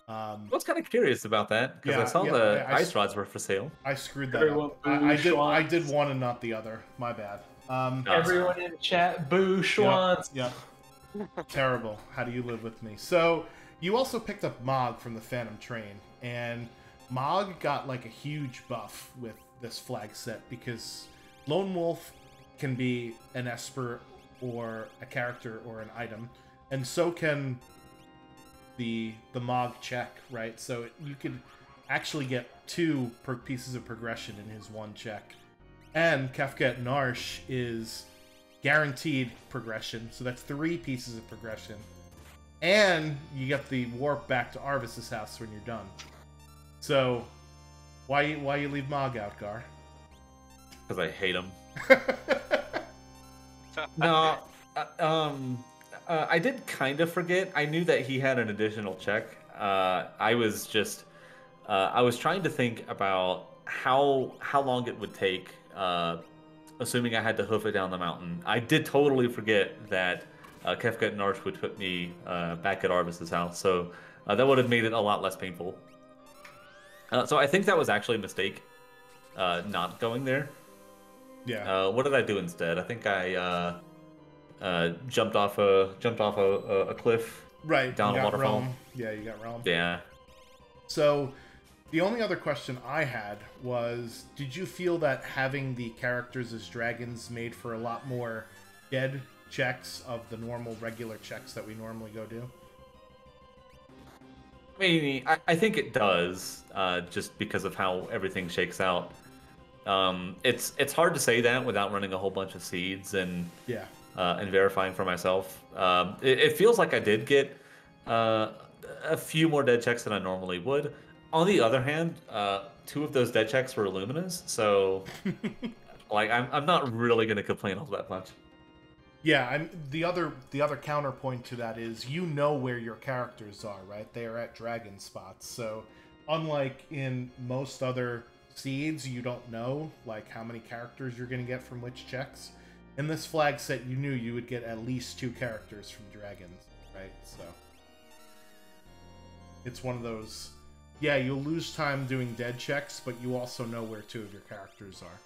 I was kind of curious about that because I saw the ice rods were for sale. I screwed that up. I did one and not the other. My bad. Everyone in chat, boo Schwantz. Yep. Terrible. How do you live with me? So you also picked up Mog from the Phantom Train, and Mog got like a huge buff with this flag set because Lone Wolf can be an Esper or a character or an item, and so can the Mog check, right? So you could actually get 2 pieces of progression in his one check. And Kefka at Narsh is guaranteed progression, so that's 3 pieces of progression. And you get the warp back to Arvis's house when you're done. So why you leave Mog out, Gaahr? Because I hate him. No, I did kind of forget. I knew that he had an additional check. I was trying to think about how long it would take, assuming I had to hoof it down the mountain. I did totally forget that Kefka at Narsh would put me back at Arvis's house, so that would have made it a lot less painful. So I think that was actually a mistake, not going there. Yeah. What did I do instead? I think I jumped off a cliff. Right. Down a waterfall. Realm. Yeah, you got Realm. Yeah. So the only other question I had was, did you feel that having the characters as dragons made for a lot more dead checks of the normal regular checks that we normally go do? Maybe. I think it does, just because of how everything shakes out. It's hard to say that without running a whole bunch of seeds and verifying for myself. It feels like I did get a few more dead checks than I normally would. On the other hand, 2 of those dead checks were Illuminas, so like I'm not really gonna complain all that much. Yeah, the other counterpoint to that is, you know where your characters are, right? They are at dragon spots. So unlike in most other seeds, you don't know like how many characters you're going to get from which checks. In this flag set, you knew you would get at least 2 characters from dragons, right? So it's one of those, yeah, you'll lose time doing dead checks, but you also know where 2 of your characters are.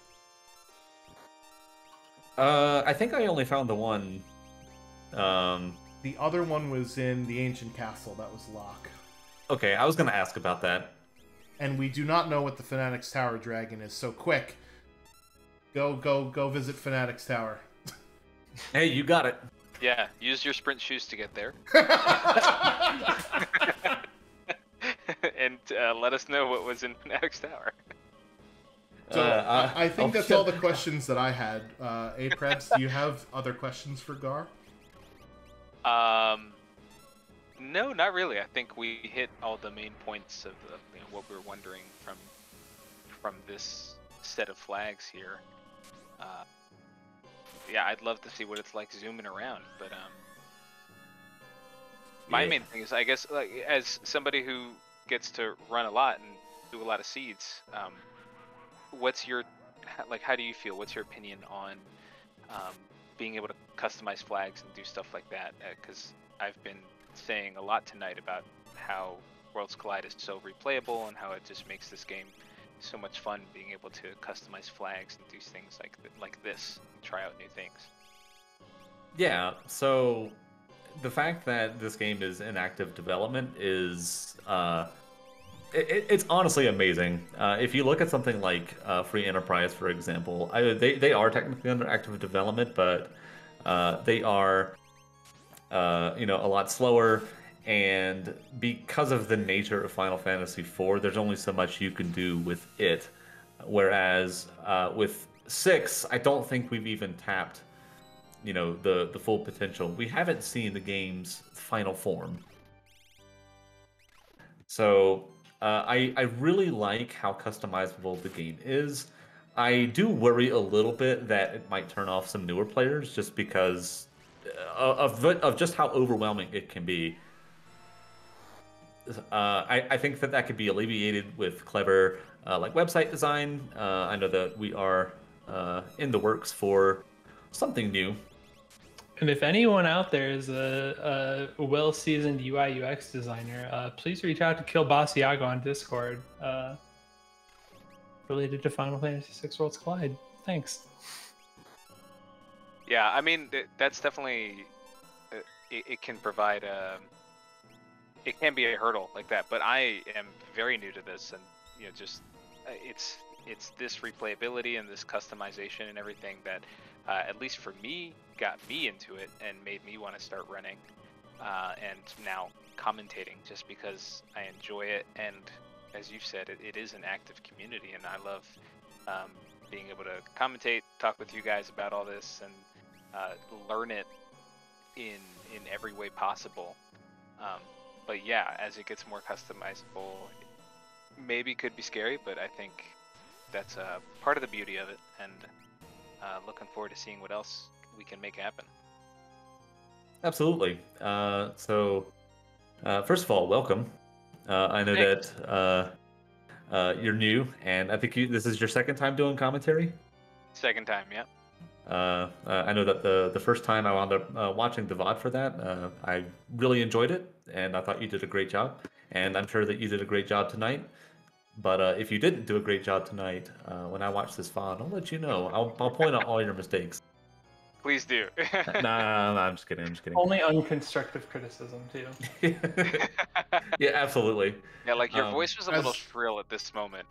I think I only found the one. The other one was in the ancient castle. That was Locke. Okay, I was gonna ask about that. And we do not know what the Fanatic's Tower dragon is, so quick, go visit Fanatic's Tower. Hey, you got it. Yeah, use your sprint shoes to get there. And let us know what was in Fanatic's Tower. So I think that's all the questions that I had. Aprebs, do you have other questions for Gaahr? No, not really. I think we hit all the main points of what we were wondering from this set of flags here. Yeah, I'd love to see what it's like zooming around, but my main thing is, I guess, like, as somebody who gets to run a lot and do a lot of seeds, what's your like? How do you feel? What's your opinion on being able to customize flags and do stuff like that? Because I've been saying a lot tonight about how Worlds Collide is so replayable and how it just makes this game so much fun, being able to customize flags and do things like this, and try out new things. Yeah, so the fact that this game is in active development is it's honestly amazing. If you look at something like Free Enterprise, for example, they are technically under active development, but they are a lot slower. And because of the nature of Final Fantasy IV, there's only so much you can do with it. Whereas with 6, I don't think we've even tapped, the full potential. We haven't seen the game's final form. So I really like how customizable the game is. I do worry a little bit that it might turn off some newer players just because of just how overwhelming it can be. I think that could be alleviated with clever like website design. I know that we are in the works for something new. And if anyone out there is a well-seasoned UI UX designer, please reach out to Kill Basiago on Discord related to Final Fantasy VI Worlds Collide. Thanks. Yeah, I mean that's definitely it can provide it can be a hurdle like that, but I am very new to this, and just it's this replayability and this customization and everything that at least for me got me into it and made me want to start running and now commentating, just because I enjoy it, and as you've said, it is an active community, and I love being able to commentate, talk with you guys about all this, and learn it in every way possible. But yeah, as it gets more customizable, maybe could be scary, but I think that's part of the beauty of it, and looking forward to seeing what else we can make happen. Absolutely. So, first of all, welcome. I know Thanks. that you're new, and I think this is your second time doing commentary. Second time, yeah. I know that the first time I wound up watching the VOD for that, I really enjoyed it, and I thought you did a great job. And I'm sure that you did a great job tonight. But if you didn't do a great job tonight, when I watch this VOD, I'll let you know. I'll point out all your mistakes. Please do. Nah, I'm just kidding. I'm just kidding. Only unconstructive criticism, too. Yeah, absolutely. Yeah, like your voice was a little shrill at this moment.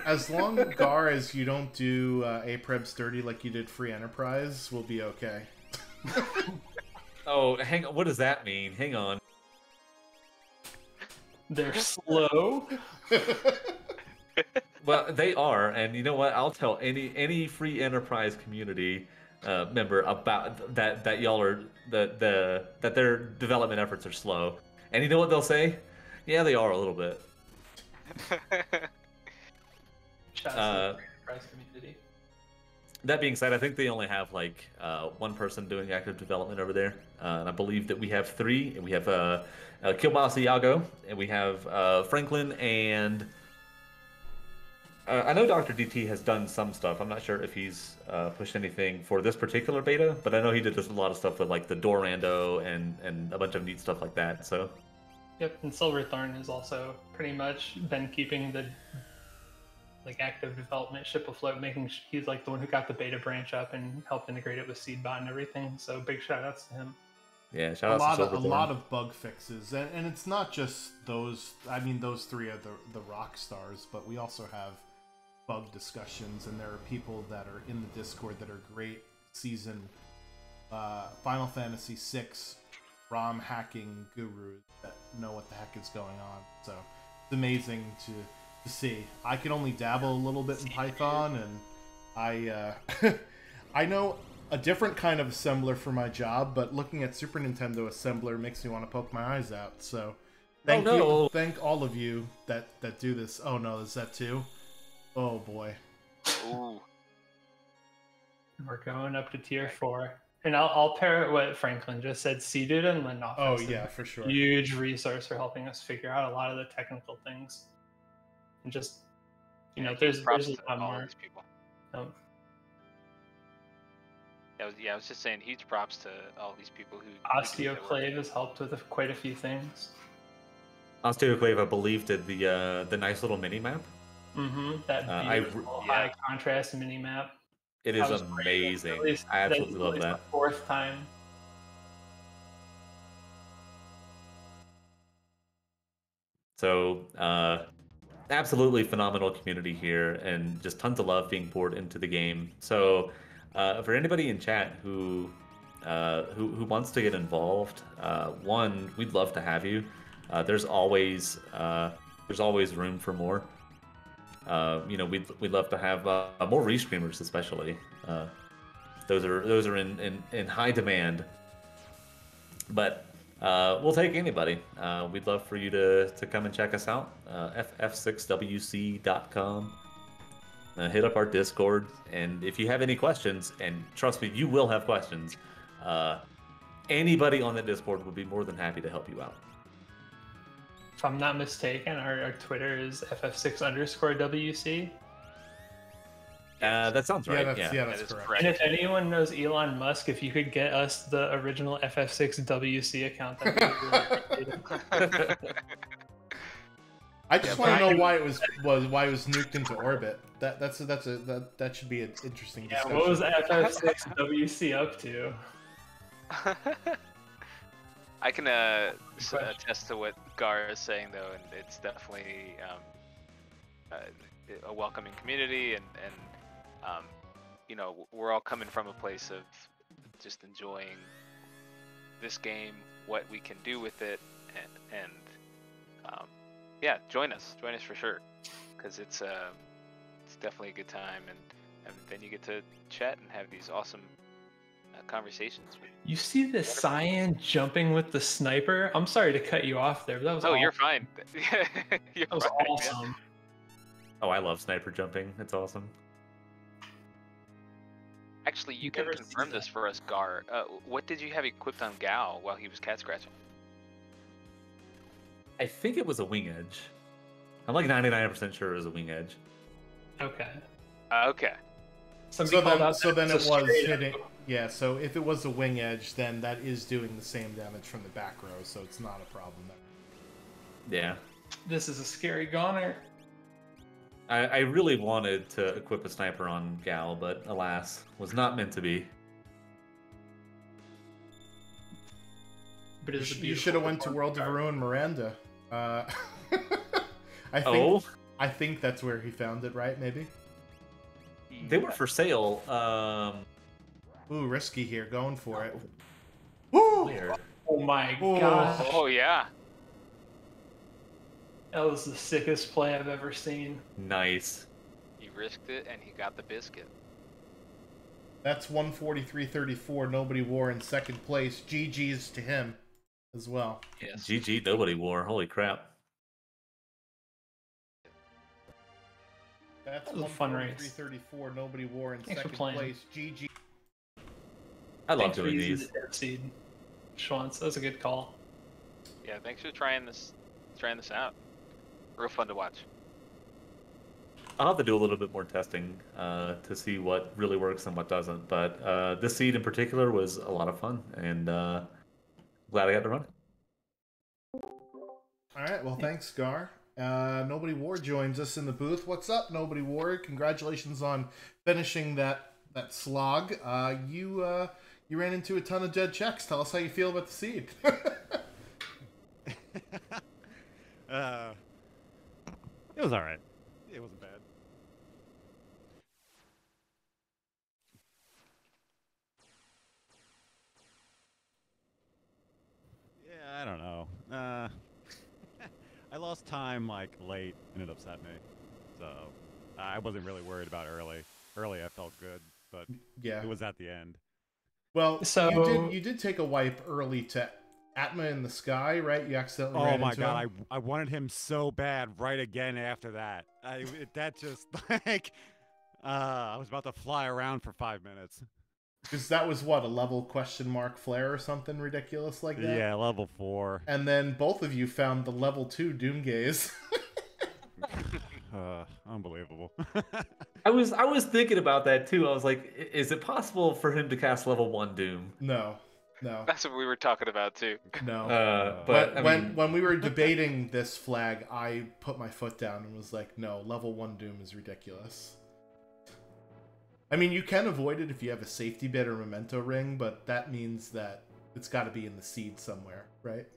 As long, Gaahr, as you don't do Aprebs dirty like you did Free Enterprise, we'll be okay. Oh, hang on. What does that mean? Hang on. They're slow. Well, they are, and you know what? I'll tell any Free Enterprise community member about that y'all are that their development efforts are slow, and you know what they'll say? Yeah, they are a little bit. Shout out to the Enterprise community. That being said, I think they only have like one person doing active development over there, and I believe that we have 3. And we have Kilbasa Yago, and we have Franklin, and I know Dr. DT has done some stuff. I'm not sure if he's pushed anything for this particular beta, but I know he did a lot of stuff with like the Dorando and a bunch of neat stuff like that. So. Yep, and Silverthorn has also pretty much been keeping the active development ship afloat, he's like the one who got the beta branch up and helped integrate it with Seedbot and everything. So big shout outs to him. Yeah, shout outs to Silverthorn. A lot of bug fixes, and it's not just those. I mean, those 3 are the rock stars, but we also have bug discussions, and there are people that are in the Discord that are great seasoned Final Fantasy VI ROM hacking gurus that know what the heck is going on. So it's amazing to see. I can only dabble a little bit in Python, and I I know a different kind of assembler for my job, but looking at Super Nintendo assembler makes me want to poke my eyes out. So thank all of you that do this. Oh no, is that too? Oh boy. Ooh. We're going up to tier 4. And I'll pair it what Franklin just said. Seeded and Lindoff. Oh yeah, for sure. Huge resource for helping us figure out a lot of the technical things. And just, You know, huge there's props a to lot all more. these people. Um, I was just saying huge props to all these people who do the work. Osteoclave has helped with quite a few things. Osteoclave, I believe, did the nice little mini map. That beautiful high contrast mini map. It is amazing. I absolutely love that. The 4th time. So, absolutely phenomenal community here, and just tons of love being poured into the game. So, for anybody in chat who wants to get involved, one, we'd love to have you. There's always room for more. You know, we'd love to have more restreamers, especially. Those are in high demand. But we'll take anybody. We'd love for you to come and check us out. FF6WC.com. Hit up our Discord, and if you have any questions, and trust me, you will have questions, anybody on the Discord would be more than happy to help you out. If I'm not mistaken, our Twitter is FF6_WC. That sounds right. Yeah, that's correct. And if anyone knows Elon Musk, if you could get us the original FF6WC account, that'd be really appreciated. I just want to know why it was nuked into orbit. That should be an interesting discussion. What was FF6WC up to? I can attest to what Gaahr is saying, though, and it's definitely a welcoming community, and you know, we're all coming from a place of just enjoying this game, what we can do with it, and yeah, join us for sure, because it's definitely a good time, and then you get to chat and have these awesome conversations. You see the cyan jumping with the sniper? I'm sorry to cut you off there, but that was awesome. You're fine. That was awesome. Yeah. Oh, I love sniper jumping. It's awesome. Actually, you can confirm this for us, Gaahr. What did you have equipped on Gao while he was cat scratching? I think it was a wing edge. I'm like 99% sure it was a wing edge. Okay. Okay. So then it was hitting. Yeah, so if it was a wing edge, then that is doing the same damage from the back row, so it's not a problem there. Yeah. This is a scary goner. I really wanted to equip a sniper on Gal, but alas, was not meant to be. But you should have went to World of Ruin Miranda. I think that's where he found it, right? Maybe. They were for sale. Ooh, risky here, going for it. Woo! Oh my gosh. Oh yeah. That was the sickest play I've ever seen. Nice. He risked it and he got the biscuit. That's 143.34. Nobodywar in second place. GG's to him as well. Yes. GG Nobodywar. Holy crap. That's a fun race. 143.34. Nobodywar in second place. GG. I love doing these. Schwantz, that was a good call. Yeah, thanks for trying this out. Real fun to watch. I'll have to do a little bit more testing to see what really works and what doesn't. But this seed in particular was a lot of fun, and glad I got to run it. All right, well, thanks, Gaahr. Nobodywar joins us in the booth. What's up, Nobodywar? Congratulations on finishing that slog. You ran into a ton of dead checks. Tell us how you feel about the seed. It was all right. It wasn't bad. Yeah, I don't know. I lost time like late, and it upset me. So I wasn't really worried about early. Early, I felt good, but yeah, it was at the end. Well, so you did take a wipe early to Atma in the sky, right? You accidentally ran into him. I wanted him so bad right again after that. That just like I was about to fly around for 5 minutes. Because that was what, a level question mark flare or something ridiculous like that? Yeah, level 4. And then both of you found the level 2 Doomgaze. Unbelievable. I was thinking about that too. I was like, is it possible for him to cast level 1 Doom? No. That's what we were talking about too. No. But I mean, when we were debating this flag, I put my foot down and was like, no, level 1 Doom is ridiculous. I mean, you can avoid it if you have a safety bit or memento ring, but that means that it's got to be in the seed somewhere, right?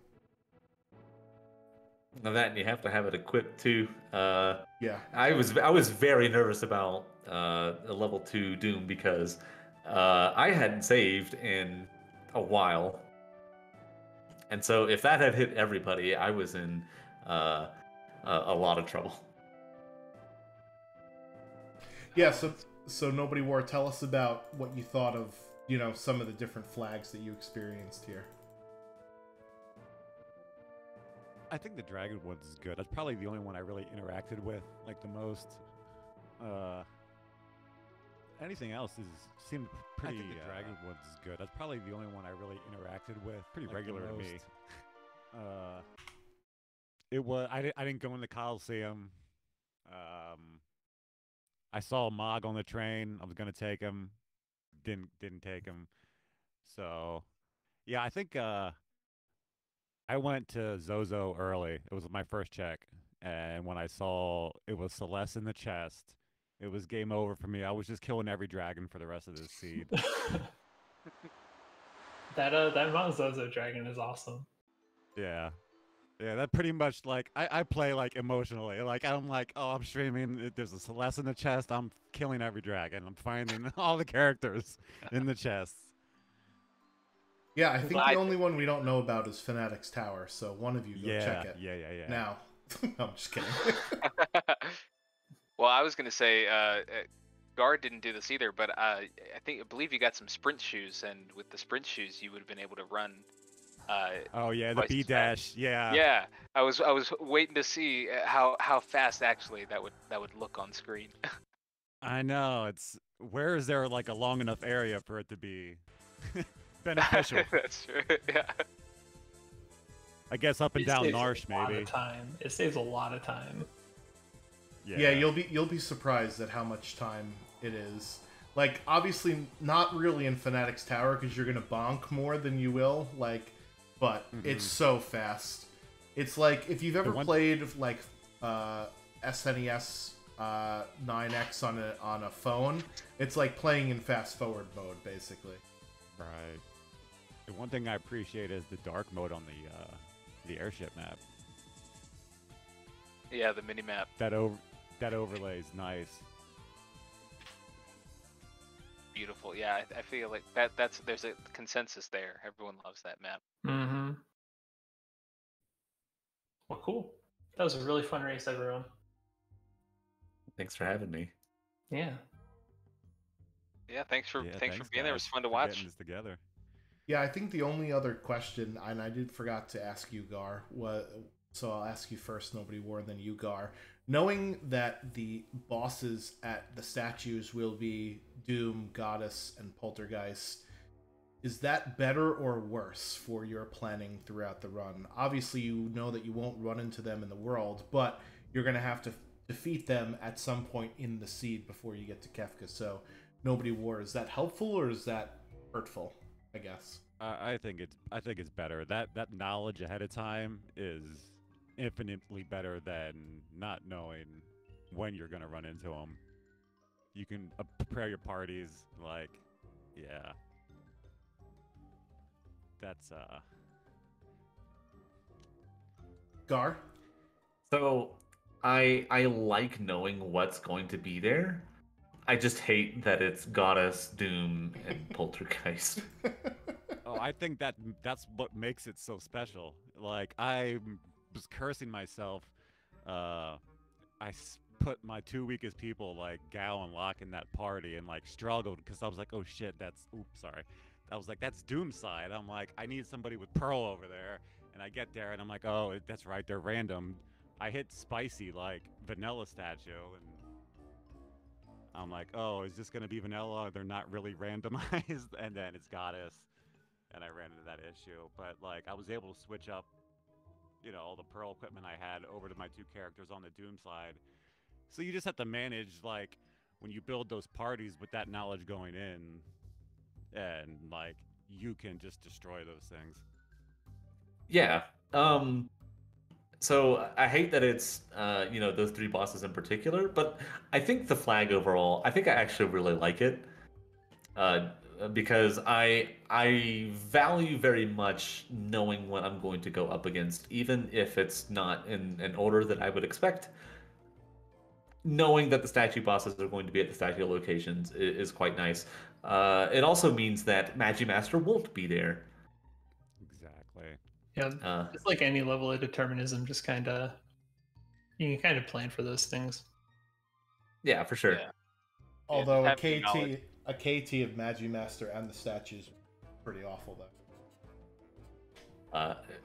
that and you have to have it equipped too. Yeah. I was very nervous about a level 2 Doom because I hadn't saved in a while, and so if that had hit everybody, I was in a lot of trouble. Yeah, so Nobodywar, tell us about what you thought of, some of the different flags that you experienced here. I think the dragon one's is good. That's probably the only one I really interacted with, like, the most. Anything else seemed pretty. I think the dragon one's is good. That's probably the only one I really interacted with. Pretty like regular to me. It was. I didn't go in the Coliseum. I saw Mog on the train. I was gonna take him. Didn't take him. So, yeah, I think. I went to Zozo early. It was my first check. And when I saw it was Celeste in the chest, it was game over for me. I was just killing every dragon for the rest of this seed. That Mount Zozo dragon is awesome. Yeah. Yeah, that pretty much, like, I play, like, emotionally. Like, I'm like, oh, I'm streaming. There's a Celeste in the chest. I'm killing every dragon. I'm finding all the characters in the chests. Yeah, I think the only one we don't know about is Fanatic's Tower, so one of you go check it. Yeah. Now. I'm just kidding. Well, I was gonna say, Gaahr didn't do this either, but I believe you got some sprint shoes, and with the sprint shoes, you would have been able to run. Oh yeah, the B dash. Yeah. Yeah, I was waiting to see how fast actually that would look on screen. I know. Where is there like a long enough area for it to be beneficial? That's true. Yeah. I guess up and down Narsh maybe. It saves a lot of time. Yeah, you'll be surprised at how much time it is. Like, obviously not really in Fanatic's Tower because you're gonna bonk more than you will. Like, but it's so fast. It's like if you've ever played like SNES 9X on a phone, it's like playing in fast forward mode basically. Right. The one thing I appreciate is the dark mode on the airship map. Yeah, the mini map. That overlay is nice. Beautiful. Yeah, I feel like there's a consensus there. Everyone loves that map. Mm-hmm. Well, cool. That was a really fun race, everyone. Thanks for having me. Yeah. Yeah, thanks for being there. It was fun to watch. Getting this together. Yeah, I think the only other question, and I forgot to ask you, Gaahr, so I'll ask you first, Nobodywar, and then you, Gaahr. Knowing that the bosses at the statues will be Doom, Goddess, and Poltergeist, is that better or worse for your planning throughout the run? Obviously, you know that you won't run into them in the world, but you're going to have to defeat them at some point in the seed before you get to Kefka. So, Nobodywar, is that helpful or is that hurtful, I guess? I think it's better. That knowledge ahead of time is infinitely better than not knowing when you're gonna run into them. You can prepare your parties, like, yeah. That's Gaahr? So I like knowing what's going to be there. I just hate that it's Goddess, Doom, and Poltergeist. Oh, I think that's what makes it so special. Like, I was cursing myself. Put my 2 weakest people, like Gaahl and Locke, in that party and like struggled because I was like, oh shit, I was like, that's Doom's side. I'm like, I need somebody with Pearl over there. And I get there and I'm like, oh, that's right, they're random. I hit Spicy, like, vanilla statue, and I'm like, oh, is this going to be vanilla? They're not really randomized. And then it's Goddess. And I ran into that issue. But, like, I was able to switch up, all the Pearl equipment I had over to my two characters on the Doom side. So you just have to manage, like, when you build those parties with that knowledge going in, and, like, you can just destroy those things. Yeah. So I hate that it's those three bosses in particular, but I think the flag overall, I think I actually really like it. Because I value very much knowing what I'm going to go up against, even if it's not in an order that I would expect. Knowing that the statue bosses are going to be at the statue locations is quite nice. It also means that Magimaster won't be there. Exactly. Yeah, it's like any level of determinism. Just kind of you can kind of plan for those things. Yeah, for sure. Yeah. Although just having knowledge. a KT of Magimaster and the statues pretty awful though.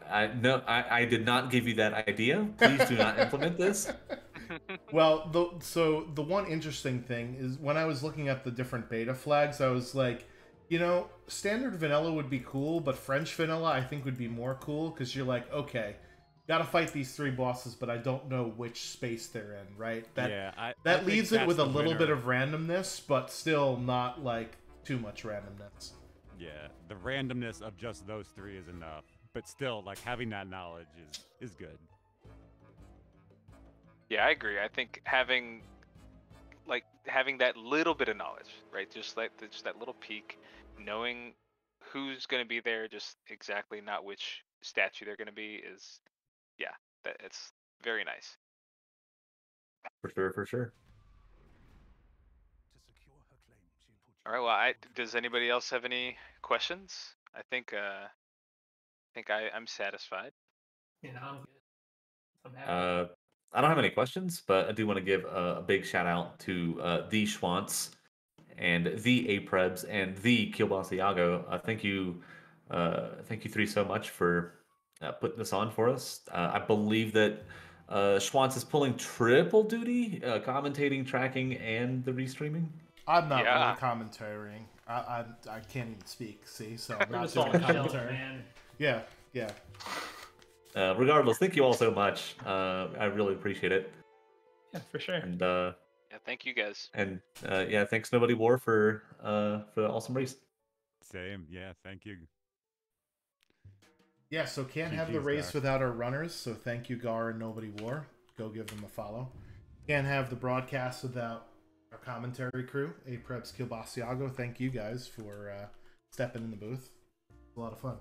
I did not give you that idea. Please do not implement this. Well, the one interesting thing is when I was looking at the different beta flags, I was like, standard vanilla would be cool, but French vanilla I think would be more cool because you're like, okay, gotta fight these three bosses, but I don't know which space they're in, right? That leaves it with a little bit of randomness, but still not like too much randomness. Yeah, the randomness of just those three is enough, but still, like, having that knowledge is good. Yeah, I agree. I think having that little bit of knowledge, right? Just that little peek, knowing who's going to be there, just exactly not which statue they're going to be is, yeah, it's very nice. For sure. All right. Well, does anybody else have any questions? I think I'm satisfied. I'm good. I'm happy. I don't have any questions, but I do want to give a big shout out to the Schwantz and the Aprebs and the Kielbasa. Thank you three so much for putting this on for us. I believe that Schwantz is pulling triple duty, commentating, tracking, and the restreaming. I'm not really commentating. I can't even speak. See, so I'm not doing commentary. Man. Yeah. Regardless, thank you all so much. I really appreciate it. Yeah, for sure. And yeah, thank you guys. And thanks Nobodywar for the awesome race. Same. Yeah, thank you. Yeah, so can't have the race without our runners. So thank you, Gaahr and Nobodywar. Go give them a follow. Can't have the broadcast without our commentary crew, Aprebs, Kielbasa. Thank you guys for stepping in the booth. A lot of fun.